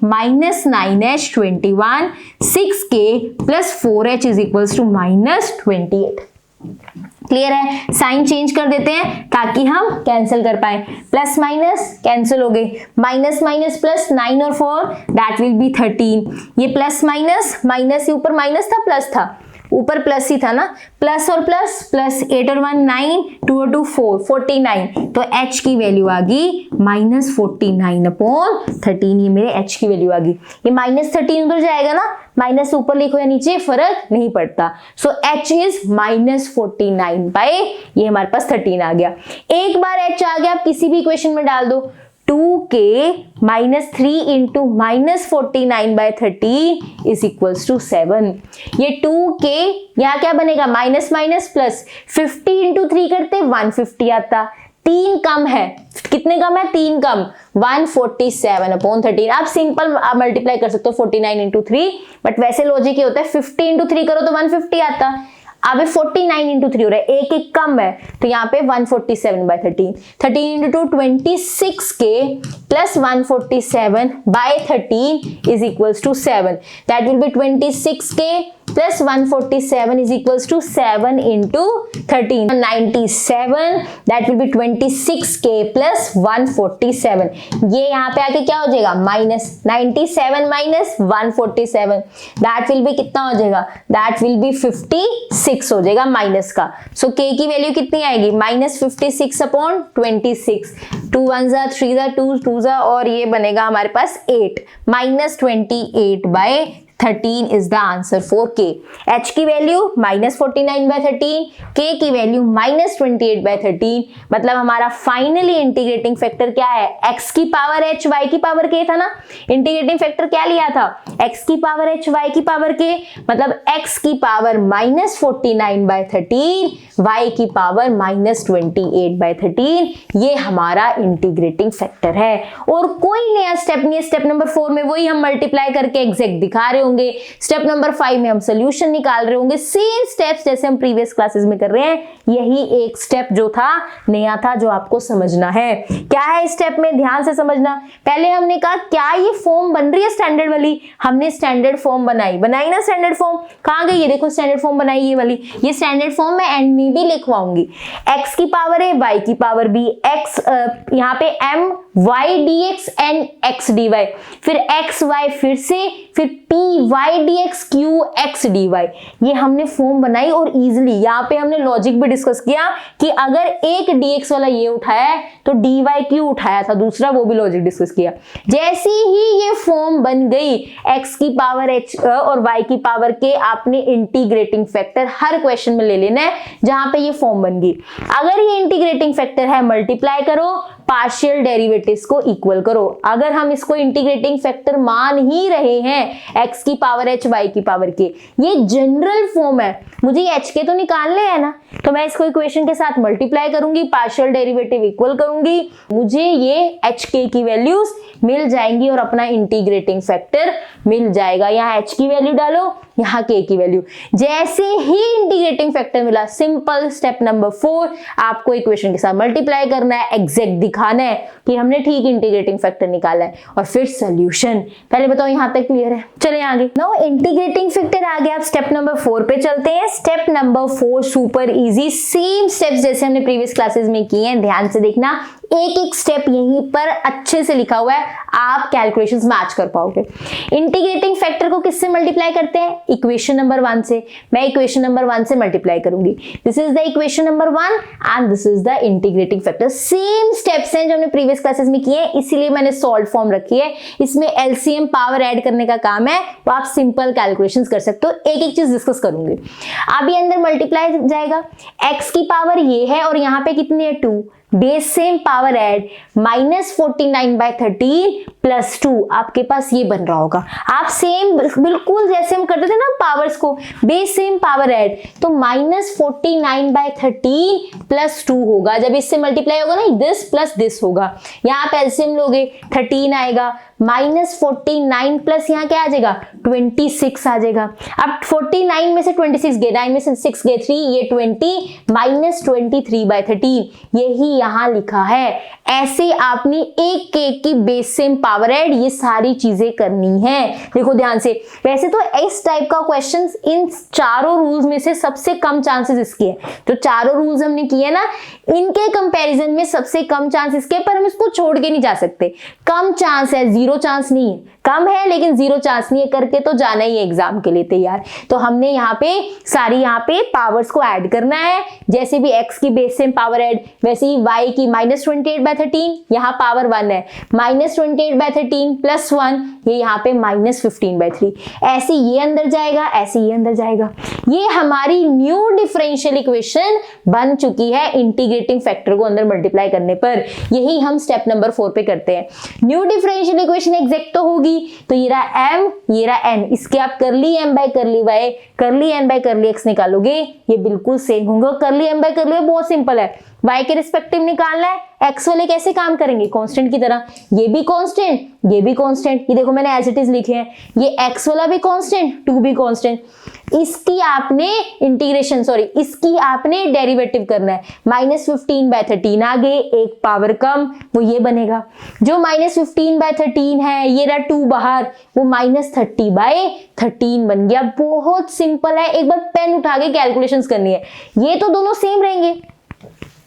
minus 9h 21, 6k plus 4h is equals to minus 28। Clear है? साइन चेंज कर देते हैं ताकि हम कैंसिल कर पाए, प्लस माइनस कैंसिल हो गए, माइनस माइनस प्लस 9 और 4 दैट विल बी 13। ये प्लस माइनस, माइनस ऊपर माइनस था प्लस था, ऊपर प्लस ही था ना, प्लस और प्लस, प्लस 8 और 1 9, 2 और 2 4, 49। तो h की वैल्यू आ गई माइनस 49 अपॉन 13, ये मेरे h की वैल्यू आ गई। ये माइनस 13 उधर जाएगा ना, माइनस ऊपर लिखो या नीचे फर्क नहीं पड़ता। सो h इज माइनस 49 बाय, ये हमारे पास 13 आ गया। एक बार h आ गया, आप किसी भी इक्वेशन में डाल दो, 2k minus 3 into minus 49 by 13 is equals to 7। ये 2k यहाँ क्या बनेगा, माइनस माइनस प्लस, 50 इंटू 3 करते 150 आता, 3 कम है, कितने कम है, 3 कम, 147 अपॉन 13। आप सिंपल मल्टीप्लाई कर सकते हो 49 इंटू 3, बट वैसे लॉजिक ये होता है 50 इंटू 3 करो तो 150 आता, अब 49 इंटू 3 हो रहा है, एक एक कम है, तो यहाँ पे 147 by 13, 13 into 2 26k plus 147 by 13 is equals to 7, that will be 26k plus 147 is equals to 7 into 13, 97 that will be 26k plus 147। ये यहाँ पे आके क्या हो जाएगा, minus 97 minus 147 that will be कितना हो जाएगा, दैट विल बी 56 हो जाएगा माइनस का। सो k की वैल्यू कितनी आएगी, माइनस 56 अपॉन 26, 2 1 जा 3 जा 2 2 जा और ये बनेगा हमारे पास 8, minus 28 by 13 is the answer for k। h की वैल्यू माइनस 49 बाय 13, k की वैल्यू माइनस 28 बाय 13, मतलब हमारा फाइनली इंटीग्रेटिंग फैक्टर क्या है, x की पावर h y की पावर k था ना, इंटीग्रेटिंग फैक्टर क्या लिया था, x की पावर h y की पावर k, मतलब x की पावर माइनस 49 बाय 13, y की पावर माइनस 28 बाय 13, ये हमारा इंटीग्रेटिंग फैक्टर है। और कोई नया स्टेप नहीं है, स्टेप नंबर 4 में वही हम मल्टीप्लाई करके एग्जैक्ट दिखा रहे होंगे, स्टेप नंबर 5 में हम सोल्यूशन निकाल रहे होंगे, सेम स्टेप्स जैसे हम प्रीवियस क्लासेस में कर रहे हैं। यही एक स्टेप जो था नया था जो आपको समझना है। क्या है इस स्टेप में, ध्यान से समझना। पहले हमने कहा क्या ये फॉर्म बन रही है स्टैंडर्ड वाली, हमने स्टैंडर्ड फॉर्म बनाई ना स्टैंडर्ड फॉर्म, कहां गई, ये देखो स्टैंडर्ड फॉर्म बनाई ये वाली, ये स्टैंडर्ड फॉर्म मैं एंड में भी लिखवाऊंगी। x की पावर है, y की पावर b, x यहाँ पे m y dx and x dy, फिर x y फिर से, फिर p y dx q x dy, ये हमने फॉर्म बनाई। और इजीली यहाँ पे हमने लॉजिक भी डिस्कस किया कि अगर एक dx वाला ये उठाया है तो dy क्यों उठाया था दूसरा, वो भी लॉजिक डिस्कस किया। जैसे ही ये फॉर्म बन गई x की पावर h और y की पावर k, आपने इंटीग्रेटिंग फैक्टर हर क्वेश्चन में ले लेना है जहां पे ये फॉर्म बन गई। अगर ये इंटीग्रेटिंग फैक्टर है, मल्टीप्लाई करो, पार्शियल डेरिवेटिव्स को इक्वल करो। अगर हम इसको इंटीग्रेटिंग फैक्टर मान ही रहे हैं x की पावर h y की पावर k, ये जनरल फॉर्म है, मुझे h के तो निकालने हैं ना, तो मैं इसको इक्वेशन के साथ मल्टीप्लाई करूंगी, पार्शियल डेरिवेटिव इक्वल करूंगी, मुझे ये h k की वैल्यूज मिल जाएंगी और अपना इंटीग्रेटिंग फैक्टर मिल जाएगा। यहाँ h की वैल्यू डालो, यहाँ k की वैल्यू, जैसे ही इंटीग्रेटिंग फैक्टर मिला, सिंपल स्टेप नंबर 4, आपको इक्वेशन के साथ मल्टीप्लाई करना है, एग्जैक्ट दिखाना है कि हमने ठीक इंटीग्रेटिंग फैक्टर निकाला है, और फिर सोल्यूशन। पहले बताओ यहाँ तक क्लियर है, चलिए आगे। नाउ इंटीग्रेटिंग फैक्टर आ गया, आप स्टेप नंबर 4 पे चलते हैं। Step number 4 super easy, same steps जैसे हमने प्रीवियस क्लासेस में किए हैं, ध्यान से देखना, एक एक स्टेप यहीं पर अच्छे से लिखा हुआ है, आप कैलकुलेशंस मैच कर पाओगे। इंटीग्रेटिंग फैक्टर को किससे मल्टीप्लाई करते हैं, इक्वेशन नंबर 1 से। मैं इक्वेशन नंबर 1 से मल्टीप्लाई करूंगी, this is the equation number 1 and this is the integrating factor. Same steps हैं जो हमने प्रीवियस क्लासेस में किए हैं, इसीलिए मैंने सॉल्व फॉर्म रखी है। इसमें एलसीएम पावर ऐड करने का काम है, तो आप सिंपल कैलकुलेशंस कर सकते हो। एक एक चीज डिस्कस करूंगी। अभी अंदर मल्टीप्लाई जाएगा, x की पावर ये है और यहाँ पे कितनी है 2, base same power add, minus 49 by 13 plus 2, आपके पास ये बन रहा होगा। आप सेम बिल्कुल जैसे हम करते थे ना पावर्स को, बेस सेम पावर ऐड, तो माइनस 49 बाय 13 प्लस 2 होगा। जब इससे मल्टीप्लाई होगा ना, दिस प्लस दिस होगा। यहाँ आप एलसीएम लोगे, 13 आएगा -49 प्लस यहाँ क्या आ जाएगा 26 आ जाएगा। अब 49 में से 26 गए, 9 में से 6 गए 3, ये 20 -23/13 यही यहाँ लिखा है। ऐसे आपने एक एक की बेस सेम पावर ऐड ये सारी चीजें करनी है। देखो ध्यान से, वैसे तो इस टाइप का क्वेश्चन इन चारों रूल्स में से सबसे कम चांसेस इसके हैं। तो चारों रूल्स हमने किए ना, इनके कंपैरिजन में सबसे कम चांस इसके, पर हम इसको छोड़ के नहीं जा सकते। कम चांस है, जीरो चांस नहीं है, कम है लेकिन जीरो चांस नहीं है, करके तो जाना ही है एग्जाम के लिए तैयार। तो हमने यहाँ पे सारी यहाँ पे पावर्स को ऐड करना है, जैसे भी x की बेस सेम पावर ऐड, वैसे ही y की -28/13 यहाँ पावर 1 है, -28/13 प्लस 1 ये यहाँ पे -15/3, ऐसे ये अंदर जाएगा, ऐसे ये अंदर जाएगा। ये हमारी न्यू डिफरेंशियल इक्वेशन बन चुकी है इंटीग्रेटिंग फैक्टर को अंदर मल्टीप्लाई करने पर। यही हम स्टेप नंबर 4 पे करते हैं। न्यू डिफरेंशियल इक्वेशन एग्जैक्ट तो होगी, तो ये रहा m, ये रहा n, इसके आप करली m बाय करली y, करली n बाय करली x निकालोगे, ये बिल्कुल सेम होंगे। करली m बाय करली y बहुत सिंपल है, y के रिस्पेक्टिव निकालना है, x वाले कैसे काम करेंगे कांस्टेंट की तरह, ये भी कांस्टेंट, ये भी कांस्टेंट, ये देखो मैंने एज इट इज लिखे हैं, ये x वाला भी कांस्टेंट, 2 भी कांस्टेंट। इसकी आपने इंटीग्रेशन इसकी आपने डेरिवेटिव करना है, -15/13 आगे एक पावर कम, वो ये बनेगा। जो -15/13 है, ये रहा 2 बाहर, वो -30/13 बन गया। बहुत सिंपल है, एक बार पेन उठा के कैलकुलेशंस करनी है। ये तो दोनों सेम रहेंगे,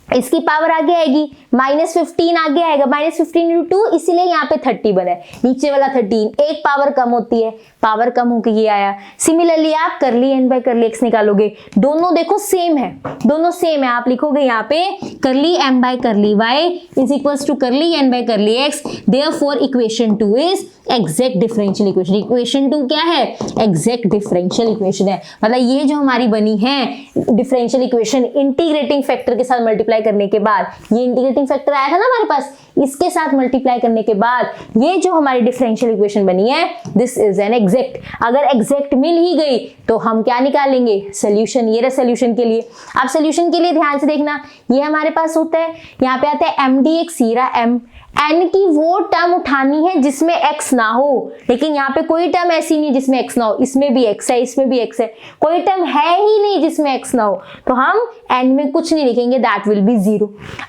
इसकी पावर आगे आएगी, -15 आगे आएगा, -15 × 2, इसीलिए यहाँ पे 30 बना है, नीचे वाला 13, एक पावर कम होती है, पावर कम होके ये आया। सिमिलरली आप करली n बाय करली x निकालोगे, दोनों देखो सेम है, दोनों सेम है। आप लिखोगे यहाँ पे curly m by curly y is equals to curly n by curly x, therefore equation 2 is exact differential equation. Equation 2 क्या है? एग्जैक्ट डिफरेंशियल इक्वेशन है। मतलब ये जो हमारी बनी है डिफरेंशियल इक्वेशन इंटीग्रेटिंग फैक्टर के साथ मल्टीप्लाई करने के बाद, ये इंटीग्रेटिंग फैक्टर आया था ना हमारे पास, इसके साथ मल्टीप्लाई करने के बाद ये जो हमारी डिफरेंशियल इक्वेशन बनी है, दिस इज एन एग्जैक्ट। अगर एग्जैक्ट मिल ही गई तो हम क्या निकालेंगे? सोल्यूशन। ये रहा सोल्यूशन के लिए। आप सोल्यूशन के लिए ध्यान से देखना, ये हमारे पास होता है, यहाँ पे आता है mdx, ये रहा m। n की वो टर्म उठानी है जिसमें x ना हो, लेकिन यहाँ पे कोई टर्म ऐसी नहीं जिसमें x ना हो, इसमें भी x है, इसमें भी x है, कोई टर्म है ही नहीं जिसमें x ना हो, तो हम n में कुछ नहीं लिखेंगे, दैट विल बी 0।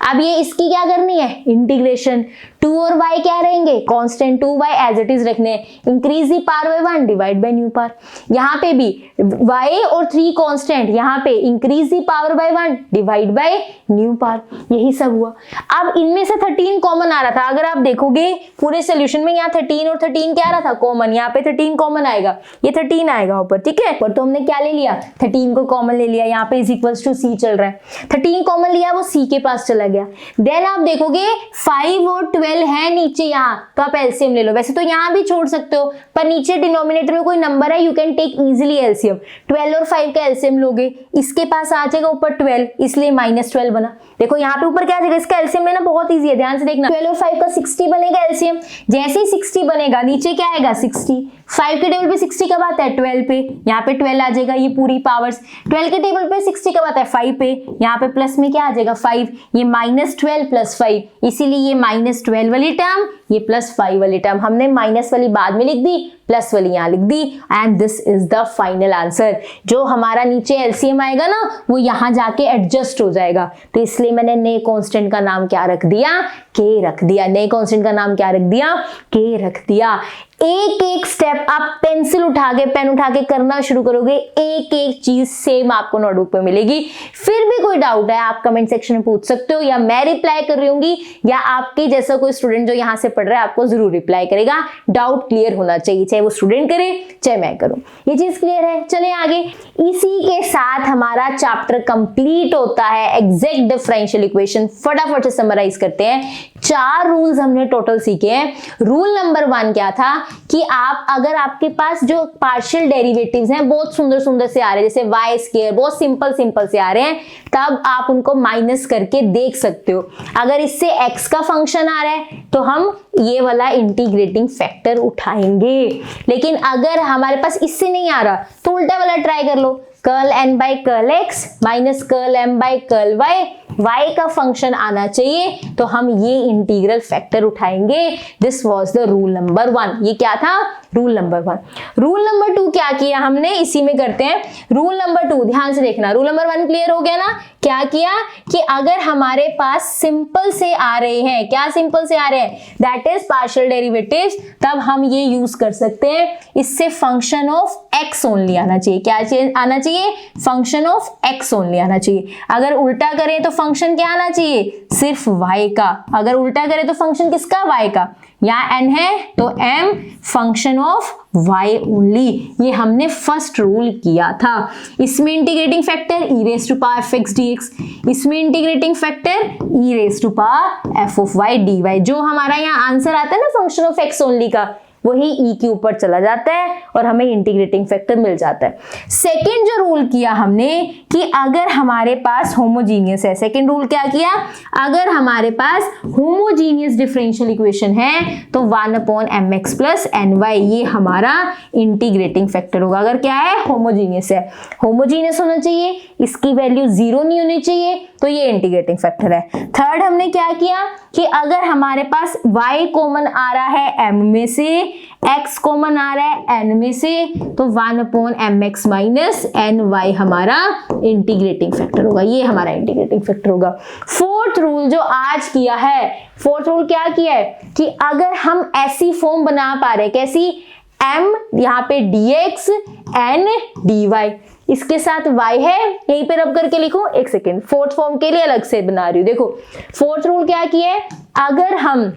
अब ये इसकी क्या करनी है? इंटीग्रेशन। 2 और y क्या रहेंगे? Constant, 2y as it is रखने हैं, increase the power bye 1 divide by new power. यहाँ पे भी y और 3 कांस्टेंट, यहाँ पे increase the power bye 1 divide by new power, यही सब हुआ। अब इनमें से 13 कॉमन आ रहा था, अगर आप देखोगे पूरे सोल्यूशन में यहाँ 13 और 13 क्या आ रहा था? कॉमन। यहाँ पे 13 कॉमन आएगा, ये 13 आएगा ऊपर, ठीक है। पर तो हमने क्या ले लिया? 13 को कॉमन ले लिया, यहाँ पे इज इक्वल्स टू c चल रहा है, 13 कॉमन लिया, वो c के पास चला गया। देन आप देखोगे 5 और 12 है नीचे यहाँ, तो आप एलसीएम ले लो। वैसे तो यहाँ भी छोड़ सकते हो, पर नीचे डिनोमिनेटर में कोई नंबर है, you can take easily LCM. 12 और 5 का एलसीएम लोगे, इसके पास आ जाएगा ऊपर 12, इसलिए -12 बना। देखो यहाँ पे ऊपर क्या आ जाएगा, इसका एलसीएम लेना बहुत इजी है, ध्यान से देखना। 12 और 5 का 60 बनेगा एलसीएम, जैसे ही 60 बनेगा नीचे क्या आएगा? 60। 5 के टेबल पे 60 कब आता है? 12 पे, यहाँ पे 12 आ जाएगा, ये पूरी पावर्स। 12 के टेबल पे 60 कब आता है? 5 पे, यहाँ पे प्लस में क्या आ जाएगा? 5, ये -12 प्लस 5, इसीलिए ये -12 वाली टर्म, ये +5 वाली टर्म, हमने माइनस वाली बाद में लिख दी, प्लस वाली यहाँ लिख दी, and this is the final answer. जो हमारा नीचे एलसीएम आएगा ना, वो यहाँ जाके एडजस्ट हो जाएगा, तो इसलिए मैंने नए कांस्टेंट का नाम क्या रख दिया? के रख दिया। नए कांस्टेंट का नाम क्या रख दिया? के रख दिया। एक एक स्टेप आप पेंसिल उठा के, पेन उठा के करना शुरू करोगे, एक एक चीज सेम आपको नोटबुक पे मिलेगी। फिर भी कोई डाउट है आप कमेंट सेक्शन में पूछ सकते हो, या मैं रिप्लाई कर रही होंगी, या आपके जैसा कोई स्टूडेंट जो यहाँ से पढ़ रहा है आपको जरूर रिप्लाई करेगा। डाउट क्लियर होना चाहिए, चाहे वो स्टूडेंट करे चाहे मैं करूं। ये चीज क्लियर है? चले आगे। इसी के साथ हमारा चैप्टर कंप्लीट होता है, एग्जैक्ट डिफरेंशियल इक्वेशन। फटाफट से समराइज करते हैं। 4 रूल्स हमने टोटल सीखे हैं। रूल नंबर 1 क्या था कि आप अगर आपके पास जो पार्शियल डेरिवेटिव्स हैं बहुत सुंदर सुंदर से आ रहे हैं, जैसे वाई स्क्वायर बहुत सिंपल से आ रहे हैं, तब आप उनको माइनस करके देख सकते हो। अगर इससे x का फंक्शन आ रहा है तो हम ये वाला इंटीग्रेटिंग फैक्टर उठाएंगे। लेकिन अगर हमारे पास इससे नहीं आ रहा तो उल्टा वाला ट्राई कर लो, curl n by curl x minus curl m by curl y y का फंक्शन आना चाहिए तो हम ये इंटीग्रल फैक्टर उठाएंगे। This was the rule number 1। ये क्या था? Rule number 1। रूल नंबर 2 क्या किया हमने, इसी में करते हैं। रूल नंबर 2 ध्यान से देखना, रूल नंबर 1 क्लियर हो गया ना? क्या किया कि अगर हमारे पास सिंपल से आ रहे हैं, क्या सिंपल से आ रहे हैं, दैट इज पार्शियल डेरिवेटिव्स, तब हम ये यूज कर सकते हैं, इससे फंक्शन ऑफ x ओनली आना चाहिए। क्या आना चाहिए? फंक्शन ऑफ x ओनली आना चाहिए। अगर उल्टा करें तो फंक्शन क्या आना चाहिए? सिर्फ y का। अगर उल्टा करें तो फंक्शन किसका? y का। यहाँ n है तो m function of y only. ये हमने फर्स्ट रूल किया था। इसमें integrating factor e raise to power fx dx, इसमें integrating factor e raise to power f of y dy। जो हमारा यहाँ आंसर आता है ना फंक्शन ऑफ x ओनली का, वही e के ऊपर चला जाता है और हमें इंटीग्रेटिंग फैक्टर मिल जाता है। सेकेंड जो रूल किया हमने कि अगर हमारे पास होमोजीनियस है, सेकेंड रूल क्या किया, अगर हमारे पास होमोजीनियस डिफरेंशियल इक्वेशन है तो 1/mx प्लस ny ये हमारा इंटीग्रेटिंग फैक्टर होगा। अगर क्या है? होमोजीनियस है। होमोजीनियस होना चाहिए, इसकी वैल्यू 0 नहीं होनी चाहिए, तो ये इंटीग्रेटिंग फैक्टर है। थर्ड हमने क्या किया कि अगर हमारे पास y कॉमन आ रहा है m में से, x कॉमन आ रहा है n में से, तो 1/mx माइनस ny हमारा इंटीग्रेटिंग फैक्टर होगा। ये हमारा इंटीग्रेटिंग फैक्टर होगा। फोर्थ रूल जो आज किया है, फोर्थ रूल क्या किया है कि अगर हम ऐसी फॉर्म बना पा रहे, कैसी, m यहाँ पे dx n dy, इसके साथ y है, यहीं पे रब करके लिखो। एक सेकेंड, फोर्थ फॉर्म के लिए अलग से बना रही हूं। देखो फोर्थ रूल क्या किया है, अगर हम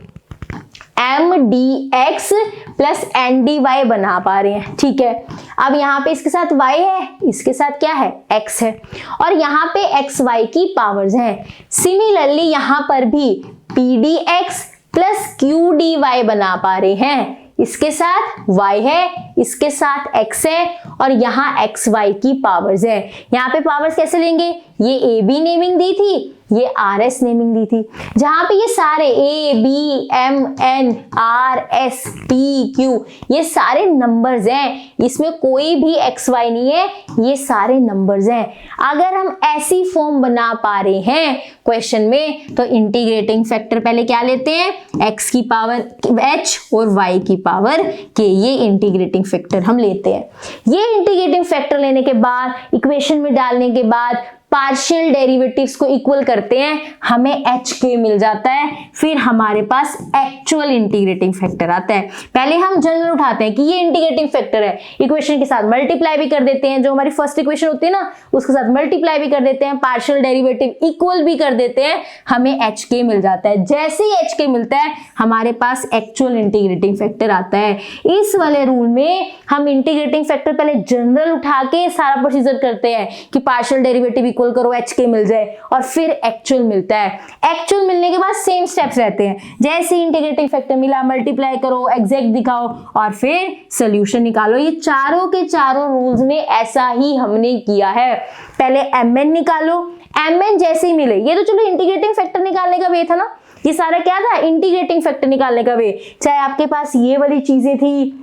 m dx plus n dy बना पा रहे हैं, ठीक है। अब यहाँ पे इसके साथ y है, इसके साथ क्या है? x है, और यहाँ पे x y की पावर्स हैं। सिमिलरली यहाँ पर भी p dx plus q dy बना पा रहे हैं। इसके साथ y है, इसके साथ x है, और यहाँ x y की पावर्स है। यहाँ पे पावर्स कैसे लेंगे? ये a b नेमिंग दी थी, ये RS नेमिंग दी थी, जहां पे ये सारे A, B, M, N, R, S, T, Q ये सारे नंबर्स हैं, इसमें कोई भी X, Y नहीं है, ये सारे नंबर्स हैं। अगर हम ऐसी फॉर्म बना पा रहे हैं क्वेश्चन में, तो इंटीग्रेटिंग फैक्टर पहले क्या लेते हैं? X की पावर H और Y की पावर K, ये इंटीग्रेटिंग फैक्टर हम लेते हैं। ये इंटीग्रेटिंग फैक्टर लेने के बाद, इक्वेशन में डालने के बाद पार्शियल डेरिवेटिव्स को इक्वल करते हैं, हमें HK मिल जाता है। फिर हमारे पास एक्चुअल इंटीग्रेटिंग फैक्टर आता है। पहले हम जनरल उठाते हैं कि ये इंटीग्रेटिंग फैक्टर है, इक्वेशन के साथ मल्टीप्लाई भी कर देते हैं, जो हमारी फर्स्ट इक्वेशन होती है ना उसके साथ मल्टीप्लाई भी कर देते हैं, पार्शियल डेरिवेटिव इक्वल भी कर देते हैं, हमें HK मिल जाता है। जैसे ही HK मिलता है हमारे पास एक्चुअल इंटीग्रेटिंग फैक्टर आता है। इस वाले रूल में हम इंटीग्रेटिंग फैक्टर पहले जनरल उठा के सारा प्रोसीजर करते हैं कि पार्शियल डेरिवेटिव इक्वल करो HK मिल जाए, और फिर एक्चुअल मिलता है। एक्चुअल मिलने के बाद सेम स्टेप्स रहते हैं, जैसे इंटीग्रेटिंग फैक्टर मिला मल्टीप्लाई करो, एग्जैक्ट दिखाओ और फिर सोल्यूशन निकालो। ये चारों के चारों रूल्स में ऐसा ही हमने किया है। पहले mn निकालो, mn जैसे ही मिले, ये तो चलो इंटीग्रेटिंग फैक्टर निकालने का वे था ना, ये सारा क्या था? इंटीग्रेटिंग फैक्टर निकालने का वे। चाहे आपके पास ये वाली चीजें थी,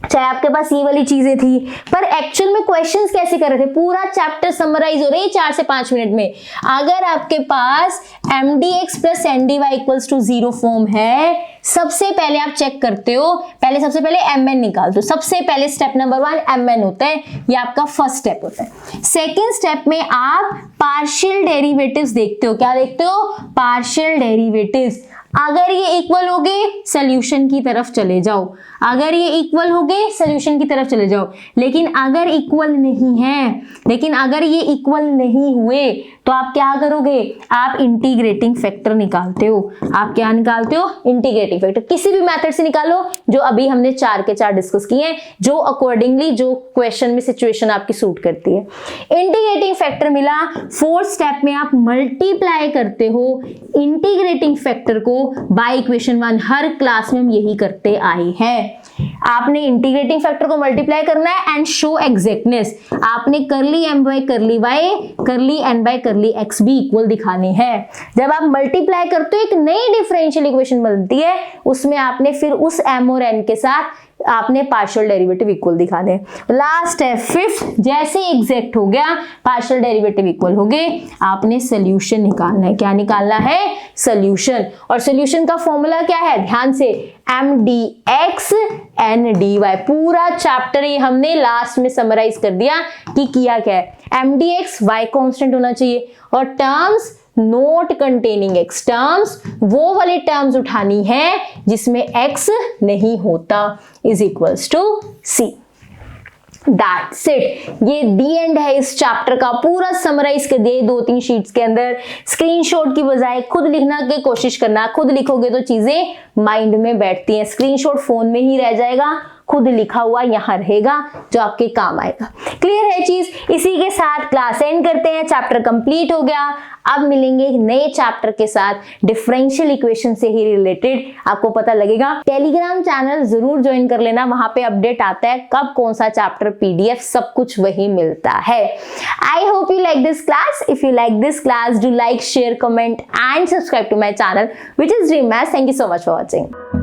चाहे आपके पास ये वाली चीजें थी, पर एक्चुअल में क्वेश्चंस कैसे कर रहे थे? पूरा चैप्टर समराइज हो रही है 4 से 5 मिनट में। अगर आपके पास mdx plus ndy equals to 0 form है, सबसे पहले आप चेक करते हो, पहले सबसे पहले mn निकाल दो। सबसे पहले स्टेप नंबर 1 mn होता है, ये आपका फर्स्ट स्टेप होता है। सेकेंड स्टेप में आप पार्शियल डेरिवेटिव्स देखते हो। क्या देखते हो? Partial derivatives. अगर ये इक्वल हो गए सोल्यूशन की तरफ चले जाओ, अगर ये इक्वल हो गए सोल्यूशन की तरफ चले जाओ। लेकिन अगर इक्वल नहीं है, लेकिन अगर ये इक्वल नहीं हुए तो आप क्या करोगे? आप इंटीग्रेटिंग फैक्टर निकालते हो। आप क्या निकालते हो? Integrating factor. किसी भी मेथड से निकालो जो अभी हमने 4 के 4 डिस्कस किए हैं, जो अकॉर्डिंगली जो क्वेश्चन में सिचुएशन आपकी सूट करती है। इंटीग्रेटिंग फैक्टर मिला, फोर्थ स्टेप में आप मल्टीप्लाई करते हो इंटीग्रेटिंग फैक्टर को बाय इक्वेशन 1। हर क्लास में हम यही करते आए हैं। आपने इंटीग्रेटिंग फैक्टर को मल्टीप्लाई करना है एंड शो एग्जैक्टनेस। आपने करली m बाय करली y, करली n बाय करली x भी इक्वल दिखाने हैं। जब आप मल्टीप्लाई करते हो एक नई डिफरेंशियल इक्वेशन बनती है, उसमें आपने फिर उस m और n के साथ आपने पार्शियल डेरिवेटिव इक्वल दिखा दे। लास्ट है फिफ्थ, जैसे एग्जैक्ट हो गया पार्शियल डेरिवेटिव इक्वल हो गए, आपने सोल्यूशन निकालना है। क्या निकालना है? सोल्यूशन। और सोल्यूशन का फॉर्मूला क्या है? ध्यान से, mdx ndy। पूरा चैप्टर ये हमने लास्ट में समराइज कर दिया कि किया क्या है। mdx y कांस्टेंट होना चाहिए और terms not containing x, terms वो वाले टर्म्स उठानी है जिसमें x नहीं होता, is equals to c। That's it। ये दी एंड है इस चैप्टर का, पूरा समराइज कर दिया 2-3 शीट्स के अंदर। स्क्रीनशॉट की बजाय खुद लिखना की कोशिश करना, खुद लिखोगे तो चीजें माइंड में बैठती हैं। स्क्रीनशॉट फोन में ही रह जाएगा, खुद लिखा हुआ यहाँ रहेगा जो आपके काम आएगा। क्लियर है चीज? इसी के साथ क्लास एंड करते हैं, चैप्टर कंप्लीट हो गया। अब मिलेंगे एक नए चैप्टर के साथ, डिफरेंशियल इक्वेशन से ही रिलेटेड आपको पता लगेगा। टेलीग्राम चैनल जरूर ज्वाइन कर लेना, वहां पे अपडेट आता है कब कौन सा चैप्टर पीडीएफ सब कुछ वही मिलता है। I hope you like this class. If you like this class, do like, share, comment and subscribe to my channel which is Dream Maths. Thank you so much for watching.